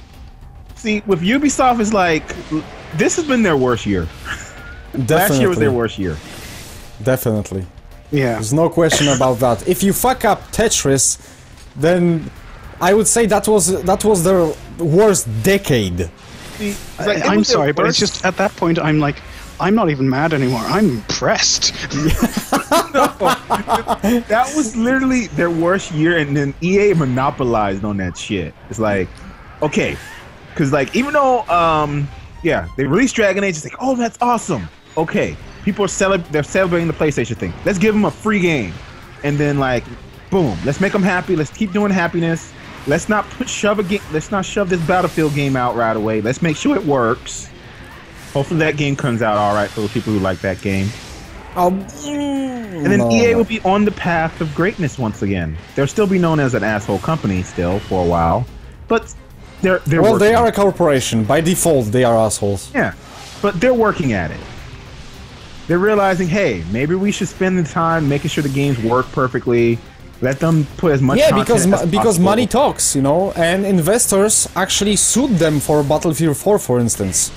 see, with Ubisoft, it's like, this has been their worst year. Definitely. Last year was their worst year. Definitely. Yeah. There's no question about that. If you fuck up Tetris, then I would say that was their worst decade. See, like, I'm sorry, but it's just at that point I'm like, I'm not even mad anymore. I'm impressed. That was literally their worst year, and then EA monopolized on that shit. It's like, okay, because like even though they released Dragon Age, it's like, oh, that's awesome. Okay, people are they're celebrating the PlayStation thing. Let's give them a free game, and then like, boom, let's make them happy. Let's keep doing happiness. Let's not shove this Battlefield game out right away. Let's make sure it works. Hopefully that game comes out all right for the people who like that game. And then EA will be on the path of greatness once again. They'll still be known as an asshole company still for a while, but they're well, working. they are a corporation. By default, they are assholes. Yeah, but they're working at it. They're realizing, hey, maybe we should spend the time making sure the games work perfectly. Let them put as much content as because possible. money talks, you know, and investors actually sued them for Battlefield 4, for instance.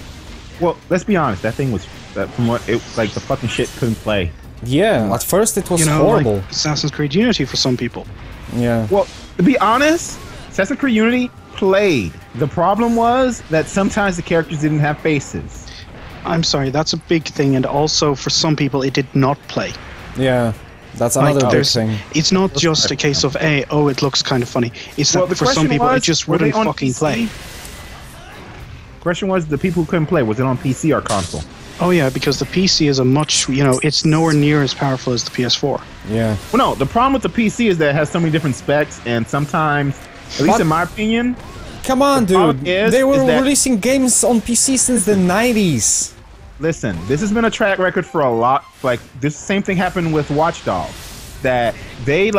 Well, let's be honest. That thing was, from what it like, the fucking shit couldn't play. Yeah, at first it was horrible. Like Assassin's Creed Unity for some people. Yeah. Well, to be honest, Assassin's Creed Unity played. The problem was that sometimes the characters didn't have faces. I'm sorry, that's a big thing, and also for some people it did not play. Yeah. That's another big thing. It's not just a case of, oh, it looks kind of funny. It's that for some people it just wouldn't fucking play. Question was, the people who couldn't play, was it on PC or console? Oh yeah, because the PC is a much, it's nowhere near as powerful as the PS4. Yeah. Well, no, the problem with the PC is that it has so many different specs, and sometimes, at least in my opinion... Come on, dude. They were releasing games on PC since the 90s. Listen, this has been a track record for a lot. Like, this same thing happened with Watch Dogs. That they,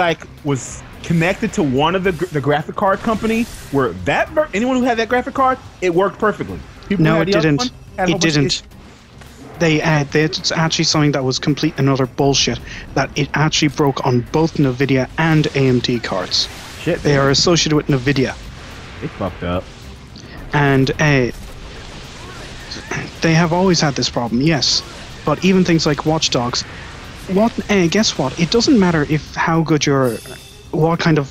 was connected to one of the graphic card company, where anyone who had that graphic card, it worked perfectly. No, it didn't. It didn't. It's actually something that was complete and utter bullshit. That it actually broke on both NVIDIA and AMD cards. Shit, they are associated with NVIDIA. They fucked up. And they have always had this problem, yes. But even things like Watch Dogs, guess what? It doesn't matter what kind of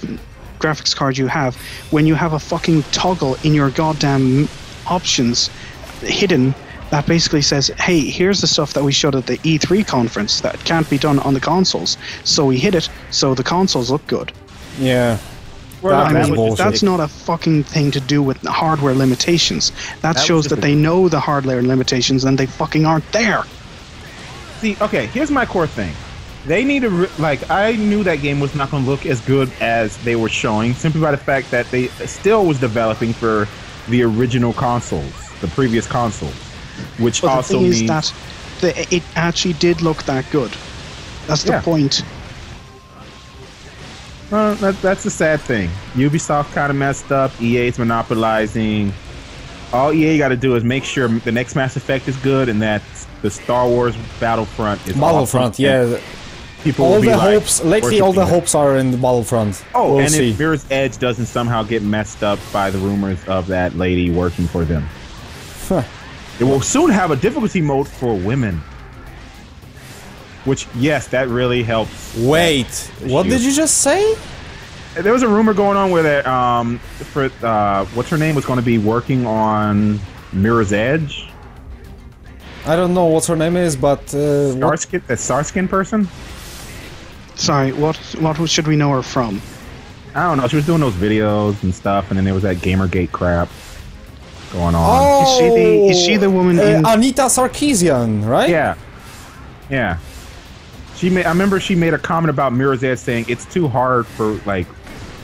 graphics card you have, when you have a fucking toggle in your goddamn options hidden that basically says, hey, here's the stuff that we showed at the E3 conference that can't be done on the consoles. So we hid it, so the consoles look good. Yeah. That's not a fucking thing to do with hardware limitations. That shows that they know the hardware limitations and they fucking aren't there. See, okay, here's my core thing. They need to, I knew that game was not going to look as good as they were showing, simply by the fact that they still was developing for the original consoles, the previous consoles, which but also the thing means... is that it actually did look that good. That's the point. Well, that's the sad thing. Ubisoft kind of messed up. EA's monopolizing. All EA got to do is make sure the next Mass Effect is good and that the Star Wars Battlefront is Battlefront, awesome. yeah. people all will be the like, hopes lately. All the worshiping hopes are in the Battlefront. Oh, we'll and see. if Mirror's Edge doesn't somehow get messed up by the rumors of that lady working for them, it will soon have a difficulty mode for women. Which, yes, that really helps. Wait, what did you just say? There was a rumor going on where that what's her name was going to be working on Mirror's Edge. I don't know what her name is, but Starskin, that Starskin person. Sorry, what should we know her from? I don't know. She was doing those videos and stuff, and then there was that Gamergate crap going on. Oh, is she the woman in Anita Sarkeesian, right? Yeah, yeah. I remember she made a comment about Mirror's Edge saying it's too hard for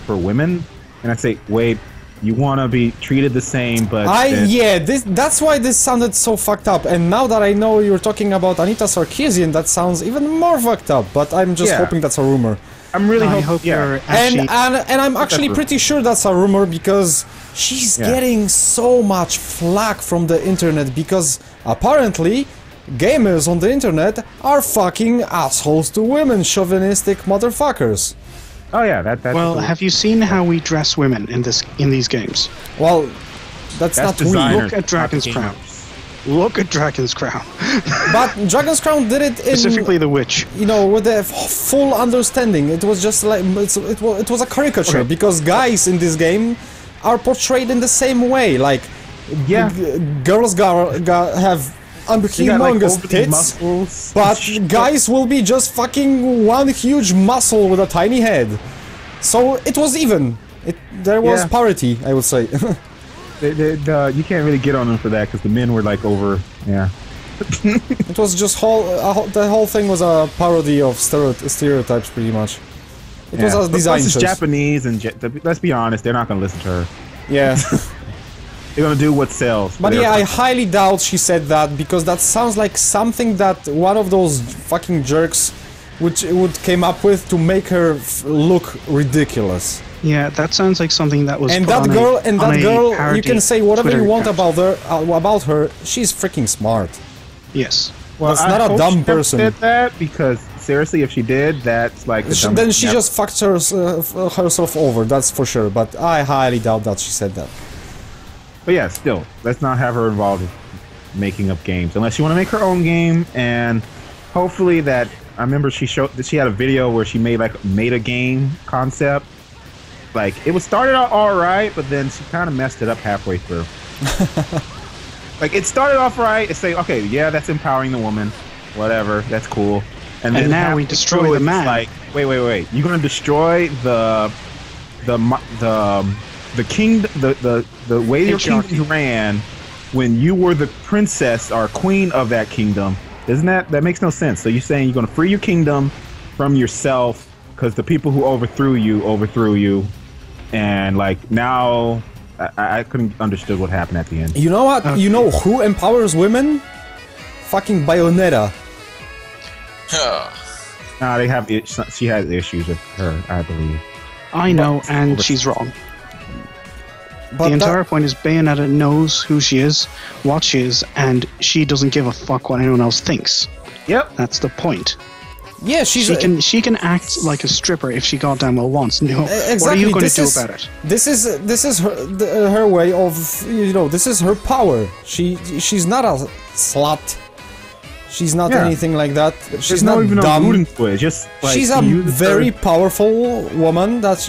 women, and I say, wait, you want to be treated the same, but that's why this sounded so fucked up. And now that I know you're talking about Anita Sarkeesian, that sounds even more fucked up. But I'm just hoping that's a rumor. I'm really hoping. And I'm actually pretty sure that's a rumor because she's getting so much flack from the internet because apparently gamers on the internet are fucking assholes to women, chauvinistic motherfuckers. Oh yeah, that's well. Have you seen how we dress women in these games? Well, that's not weird. Look at Dragon's Crown. Look at Dragon's Crown. But Dragon's Crown did it in, specifically the witch. You know, with a full understanding. It was just like it was a caricature because guys in this game are portrayed in the same way. Like, girls have humongous tits, muscles, but guys will be just fucking one huge muscle with a tiny head. So it was even. There was parity, I would say. You can't really get on them for that because the men were like over. Yeah. It was just the whole thing was a parody of stereotypes, pretty much. It was a design choice. It's Japanese, and let's be honest, they're not gonna listen to her. Yeah. They're gonna do what sells. But yeah, I highly doubt she said that because that sounds like something that one of those fucking jerks would came up with to make her look ridiculous. Yeah, that sounds like something that was. And that girl, you can say whatever you want about her. She's freaking smart. Yes. Well, that's not a dumb person. Did that because seriously, if she did, that's like. Then she just fucked herself over. That's for sure. But I highly doubt that she said that. But yeah, still, let's not have her involved in making up games unless you want to make her own game. And hopefully that I remember she had a video where she made a game concept. Like it was started out all right, but then she kind of messed it up halfway through. Like it started off right. It's like okay, yeah, that's empowering the woman, whatever, that's cool. And then now we destroy the man. Like wait, you're gonna destroy the kingdom, the way your kingdom ran when you were the princess or queen of that kingdom. Isn't that makes no sense? So you're saying you're going to free your kingdom from yourself because the people who overthrew you, and like now I couldn't understood what happened at the end. You know what? Okay. You know who empowers women? Fucking Bayonetta. Nah, she has issues with her, I believe. I know, and she's wrong. But the entire point is Bayonetta knows who she is, what she is, and she doesn't give a fuck what anyone else thinks. Yep. That's the point. Yeah, she can act like a stripper if she goddamn well wants. No, exactly. What are you going to do about it? This is her way of, this is her power. She's not a slut. She's not anything like that. She's not even dumb. Just like, she's a very powerful woman that's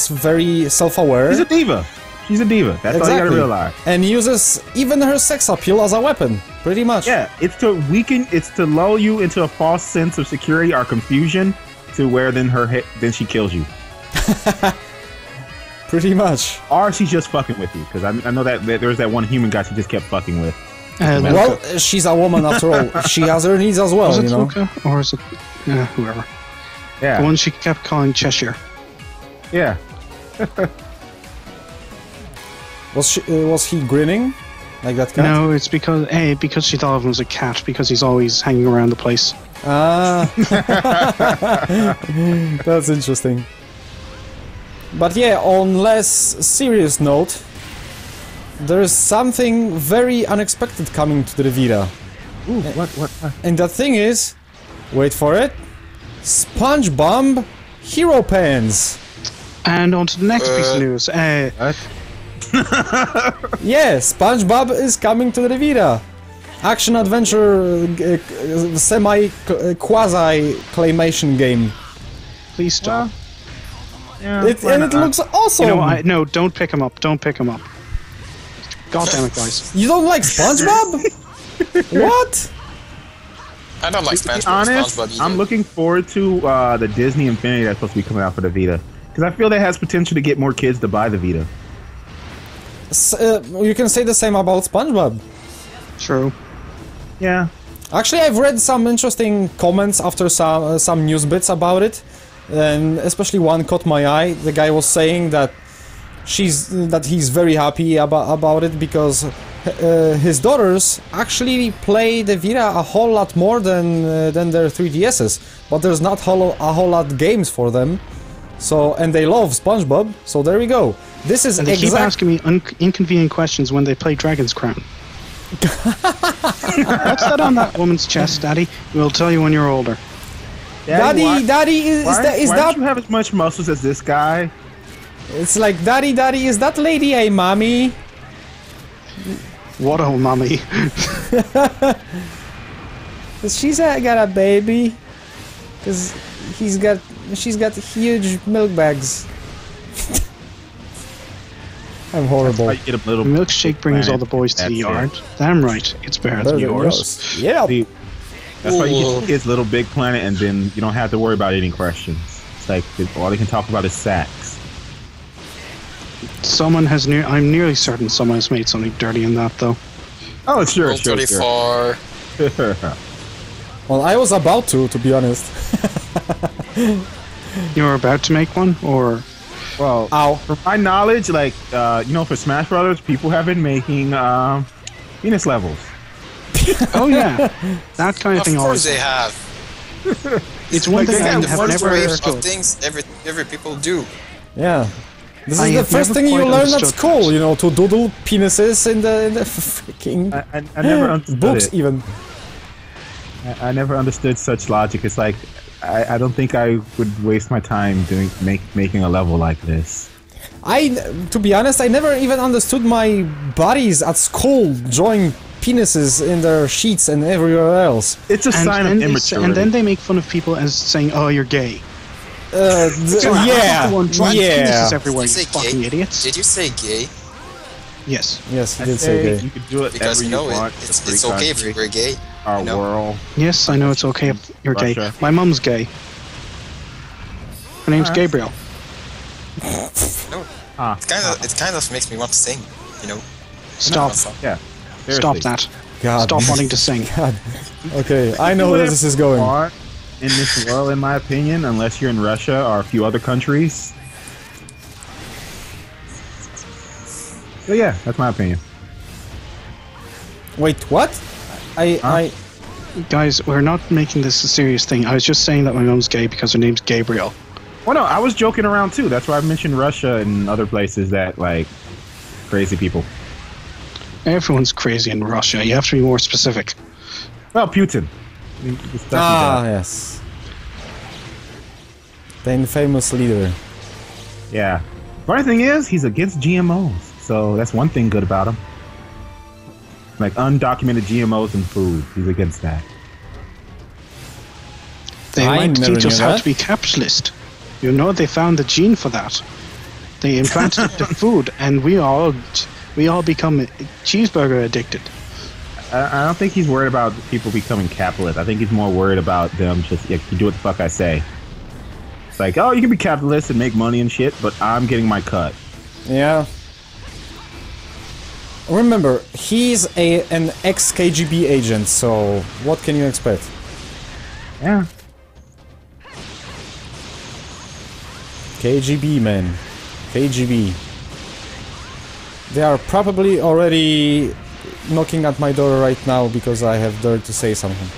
very self-aware. She's a diva. She's a diva. That's all you gotta realize. And uses even her sex appeal as a weapon, pretty much. Yeah, it's to weaken, it's to lull you into a false sense of security or confusion, to where then she kills you. Pretty much. Or she's just fucking with you, because I know that there was that one human guy she just kept fucking with. Well, she's a woman after all. She has her needs as well, you know. Luca? Or is it whoever? Yeah. The one she kept calling Cheshire. Yeah. Was he grinning like that cat? No, it's because she thought of him as a cat because he's always hanging around the place. Ah, that's interesting. But yeah, on less serious note, there is something very unexpected coming to the Vita. Ooh, what? And the thing is, wait for it, SpongeBob Hero Pens. And on to the next piece of news. What? Yeah, SpongeBob is coming to the Vita. Action adventure, quasi claymation game. Please stop. Yeah, And it looks awesome. You know, no, don't pick him up. Don't pick him up. God damn it, guys. You don't like SpongeBob? What? I don't like To be SpongeBob. honest, SpongeBob either. I'm looking forward to the Disney Infinity that's supposed to be coming out for the Vita. Because I feel that has potential to get more kids to buy the Vita. You can say the same about SpongeBob. True. Yeah. Actually, I've read some interesting comments after some news bits about it, and especially one caught my eye. The guy was saying that he's very happy about it because his daughters actually play the Vita a whole lot more than their 3DSs, but there's not a whole lot of games for them. So, and they love SpongeBob. So there we go. This is And they keep asking me inconvenient questions when they play Dragon's Crown. What's that on that woman's chest, Daddy? We'll tell you when you're older. Daddy, is why that? don't you have as much muscles as this guy? It's like, Daddy, is that lady a mommy? What old mummy? She's got a baby. Cause she's got huge milk bags. I'm horrible. I get a little Milkshake brings all the boys to the yard. Damn right, it's better than yours. Yeah. That's why you get kids Little Big Planet, and then you don't have to worry about any questions. It's like all they can talk about is sex. Someone has I'm nearly certain someone has made something dirty in that, though. Oh, sure, Rule 34. sure. Well, I was about to be honest. You were about to make one, or Well, from my knowledge, like for Smash Brothers, people have been making penis levels. oh yeah, that kind of Of thing. course Always. they have. It's one thing I And the have first never wave understood. of things every people do. Yeah. This I is the have first never thing you quite learn at understood school, that. you know, to doodle penises in the freaking I never understood books it. even. I never understood such logic. It's like I don't think I would waste my time making a level like this. To be honest, I never even understood my buddies at school drawing penises in their sheets and everywhere else. It's a sign of immaturity. And then they make fun of people as saying, "Oh, you're gay." Yeah, Penises everywhere, Did you you say fucking gay? idiots. Did you say gay? Yes. Yes, he I did say say gay. you can do it Because ever you know you want. it's okay if you're gay. Our you know? world. Yes, I know it's okay if you're gay. Russia. My mum's gay. Her name's Gabriel. No. Ah, It kind of makes me want to sing. You know. Stop. yeah. Stop Seriously. that. God. Stop wanting to sing. God. Okay, I know Do where whatever this is you going. want in this world, in my opinion, unless you're in Russia or a few other countries. So yeah, that's my opinion. Wait, what? Guys, we're not making this a serious thing. I was just saying that my mum's gay because her name's Gabriel. Well, no, I was joking around too. That's why I mentioned Russia and other places that like crazy people. Everyone's crazy in Russia. You have to be more specific. Well, Putin. Yes. The infamous leader. Yeah. Funny thing is, he's against GMOs, so that's one thing good about him. Like undocumented GMOs in food, he's against that. They I might never teach us knew how that. to be capitalist. You know, they found the gene for that. They implanted it to food, and we all become cheeseburger addicted. I don't think he's worried about people becoming capitalist. I think he's more worried about them just you do what the fuck I say. It's like, oh, you can be capitalist and make money and shit, but I'm getting my cut. Yeah. Remember, he's an ex-KGB agent, so what can you expect? Yeah. KGB, man. KGB. They are probably already knocking at my door right now because I have dared to say something.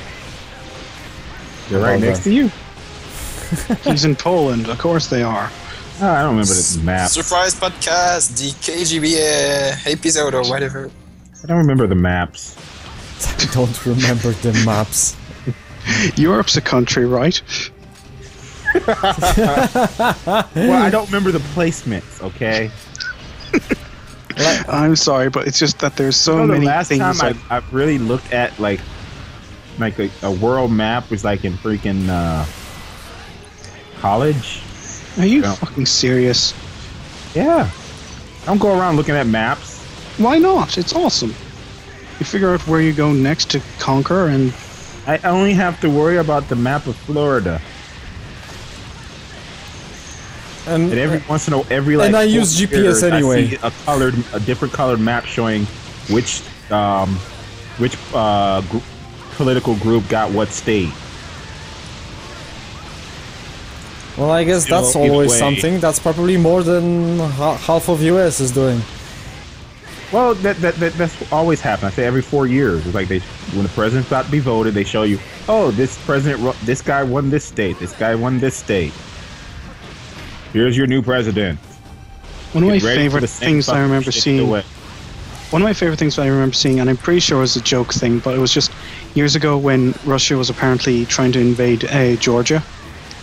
They're right About next that. to you. He's in Poland, of course they are. Oh, I don't remember the map. Surprise podcast, the KGB episode or whatever. I don't remember the maps. I don't remember the maps. Europe's a country, right? Well, I don't remember the placements, okay? I'm sorry, but it's just that there's so many last things. time I've really looked at like a world map was like in freaking college. Are you fucking serious? Yeah. I don't go around looking at maps. Why not? It's awesome. You figure out where you go next to conquer, and I only have to worry about the map of Florida. And every once in a while, and I use GPS anyway. I see a different colored map showing which political group got what state. Well, I guess that's always something. That's probably more than half of US is doing. Well, that's always happened. I say every 4 years. It's like when the president's about to be voted, they show you, oh, this guy won this state. This guy won this state. Here's your new president. One of my favorite things I remember seeing. One of my favorite things I remember seeing, and I'm pretty sure it was a joke thing, but it was just years ago when Russia was apparently trying to invade Georgia,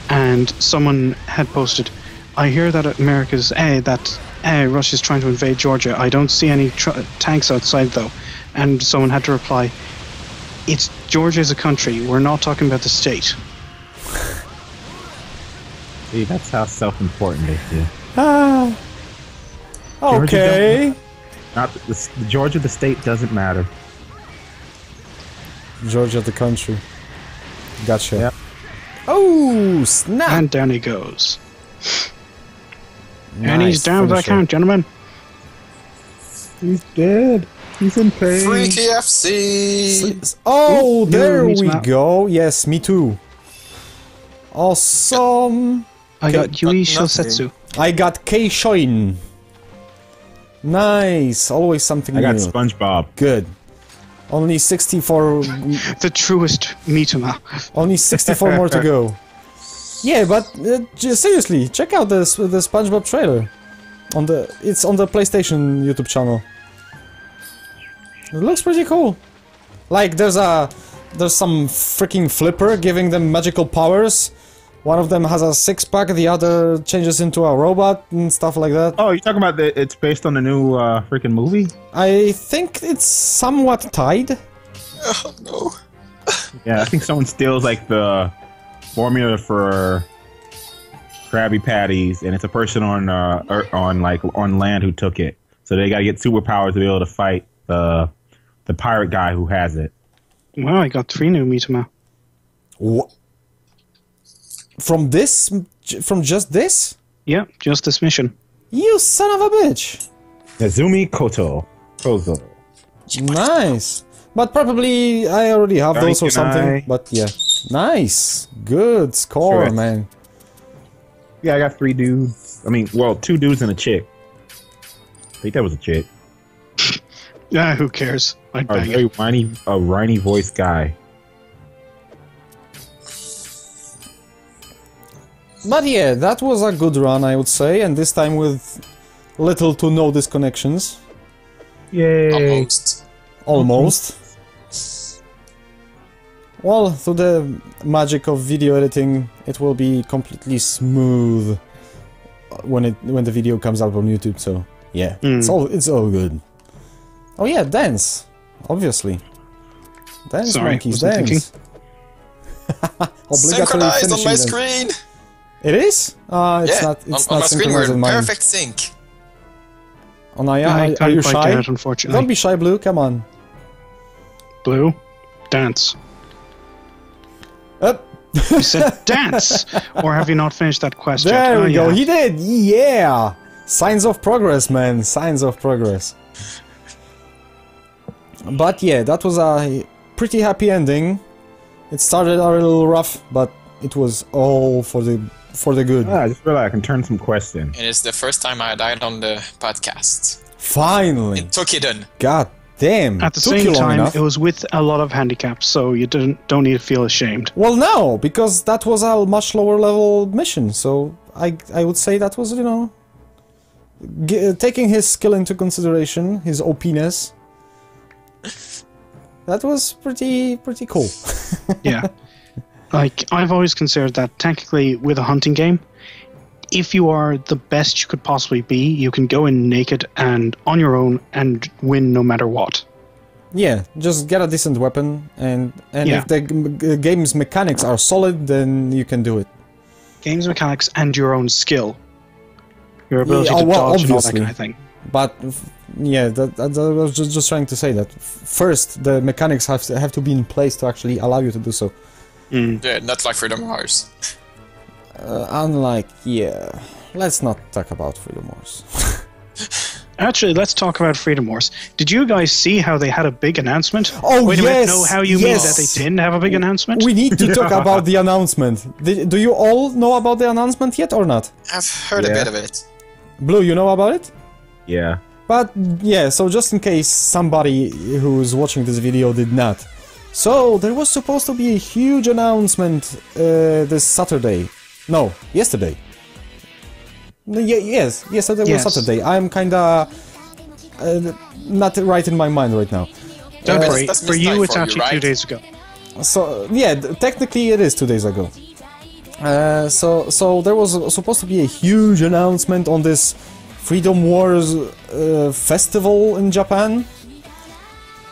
and someone had posted, "I hear that Russia's trying to invade Georgia. I don't see any tanks outside though," and someone had to reply, "It's Georgia as a country. We're not talking about the state." See, that's how self-important they feel. Okay. Georgia, the state doesn't matter. Georgia, the country. Gotcha. Yep. Oh, snap! And down he goes. Nice. And he's down by count, gentlemen. He's dead. He's in pain. Free KFC! Oh, there we go. Yes, me too. Awesome. I got Yui Shosetsu. I got Keishoin. Nice. Always something new. I got SpongeBob. Good. Only 64. The truest Mituma. Only 64 more to go. Yeah, but seriously, check out the SpongeBob trailer. It's on the PlayStation YouTube channel. It looks pretty cool. Like there's some freaking flipper giving them magical powers. One of them has a six-pack, the other changes into a robot and stuff like that. Oh, you're talking about it's based on the new freaking movie? I think it's somewhat tied. Oh no. Yeah, I think someone steals like the formula for Krabby Patties, and it's a person on land who took it. So they gotta get superpowers to be able to fight the pirate guy who has it. Wow, I got 3 new Mituma. What? From just this? Yeah, just this mission. You son of a bitch! Nazumi Kozo. Nice. But probably I already have those or something. But yeah. Nice. Good score, sure. Man. Yeah, I got 3 dudes. I mean, well, 2 dudes and a chick. I think that was a chick. Yeah, who cares? I'd bang a whiny voiced guy. But yeah, that was a good run, I would say, and this time with little to no disconnections. Yay! Almost. Well, through the magic of video editing, it will be completely smooth when the video comes out on YouTube. So yeah, it's all good. Oh yeah, dance, obviously. Dance, monkeys, dance. Synchronized on my screen. It is? It's not. It's on not my screen we're in perfect sync. Oh, Naya, are you shy? That, unfortunately. Don't be shy, Blue. Come on. Blue, dance. Up. You said dance, or have you not finished that question? There we go. He did. Yeah. Signs of progress, man. Signs of progress. But yeah, that was a pretty happy ending. It started a little rough, but it was all for the good. I just realized I can turn some questions. And it's the first time I died on the podcast. Finally. In Toukiden. God damn. At the same time, it was with a lot of handicaps, so you don't need to feel ashamed. Well, no, because that was a much lower level mission, so I would say that was, you know, taking his skill into consideration, his OP-ness. That was pretty cool. Yeah. Like, I've always considered that technically with a hunting game, if you are the best you could possibly be, you can go in naked and on your own and win no matter what. Yeah, just get a decent weapon, and if the game's mechanics are solid, then you can do it. Game's mechanics and your own skill. Your ability to dodge and all that kind of thing. But yeah, I was just trying to say that first the mechanics have to be in place to actually allow you to do so. Yeah, not like Freedom Wars. Unlike, let's not talk about Freedom Wars. Actually, let's talk about Freedom Wars. Did you guys see how they had a big announcement? Oh, Wait a yes! minute, no, how you mean that they didn't have a big announcement? We need to talk about the announcement. Do you all know about the announcement yet or not? I've heard a bit of it. Blue, you know about it? Yeah. But yeah, so just in case somebody who's watching this video did not. So, there was supposed to be a huge announcement this Saturday. No, yesterday. Yesterday was Saturday. I'm kinda not right in my mind right now. Don't worry, for you it's for actually you, 2 right? days ago. So, yeah, technically it is 2 days ago. So there was supposed to be a huge announcement on this Freedom Wars festival in Japan.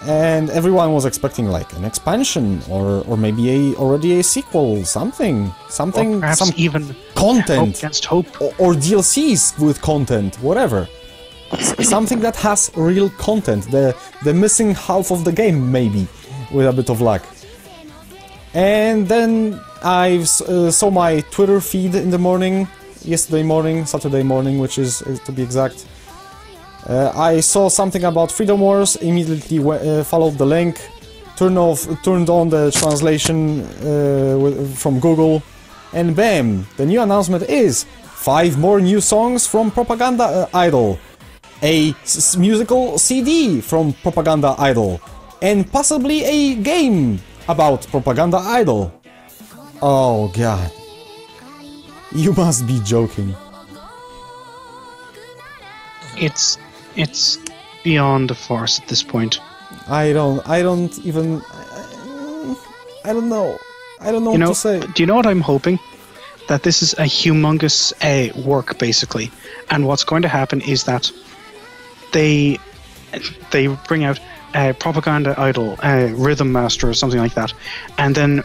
And everyone was expecting like an expansion or maybe already a sequel, something, Or perhaps some even content hope against hope. or DLCs with content, whatever. Something that has real content, the missing half of the game maybe, with a bit of luck. And then I saw my Twitter feed in the morning, yesterday morning, Saturday morning, which is to be exact. I saw something about Freedom Wars, immediately followed the link, turned on the translation from Google, and bam! The new announcement is 5 more new songs from Propaganda Idol, a musical CD from Propaganda Idol, and possibly a game about Propaganda Idol. Oh god. You must be joking. It's beyond a farce at this point. I don't know what to say. Do you know what I'm hoping? That this is a humongous work, basically. And what's going to happen is that they bring out Propaganda Idol, Rhythm Master or something like that. And then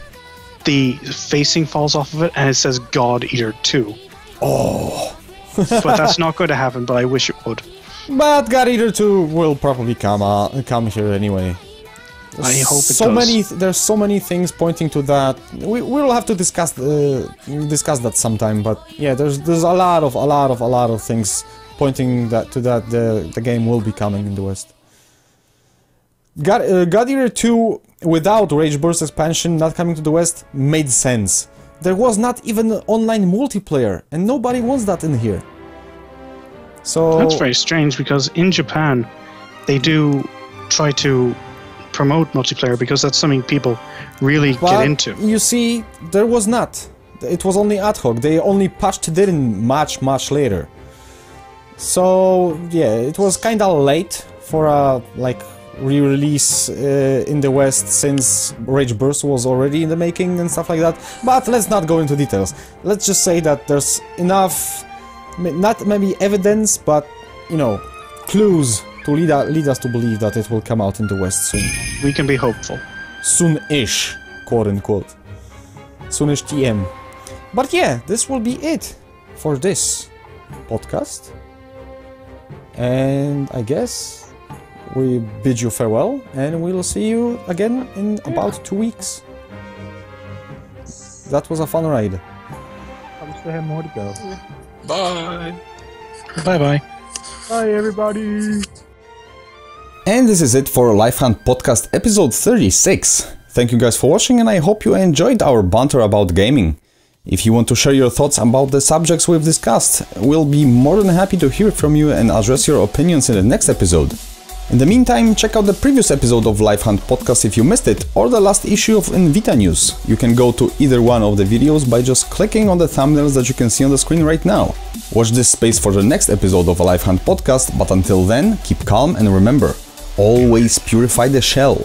the facing falls off of it and it says God Eater 2. Oh. But that's not going to happen, but I wish it would. But God Eater 2 will probably come here anyway. I hope it does. There's so many things pointing to that. We will have to discuss that sometime. But yeah, there's a lot of things pointing to that the game will be coming in the West. God Eater 2 without Rage Burst expansion not coming to the West made sense. There was not even online multiplayer, and nobody wants that in here. So that's very strange because in Japan they do try to promote multiplayer because that's something people really get into. You see, there was not. It was only ad hoc. They only patched it in much later. So yeah, it was kinda late for a re-release in the West since Rage Burst was already in the making and stuff like that. But let's not go into details. Let's just say that there's enough, not maybe evidence, but clues to lead us to believe that it will come out in the West soon. We can be hopeful. Soon-ish, quote-unquote. Soonish TM. But yeah, this will be it for this podcast. And I guess we bid you farewell, and we'll see you again in about 2 weeks. That was a fun ride. I still have more to go. Bye. Bye-bye. Bye, everybody. And this is it for Lifehand Podcast episode 36. Thank you guys for watching, and I hope you enjoyed our banter about gaming. If you want to share your thoughts about the subjects we've discussed, we'll be more than happy to hear from you and address your opinions in the next episode. In the meantime, check out the previous episode of Lifehand Podcast if you missed it, or the last issue of Vita News. You can go to either one of the videos by just clicking on the thumbnails that you can see on the screen right now. Watch this space for the next episode of a Lifehand Podcast, but until then, keep calm and remember, always purify the shell.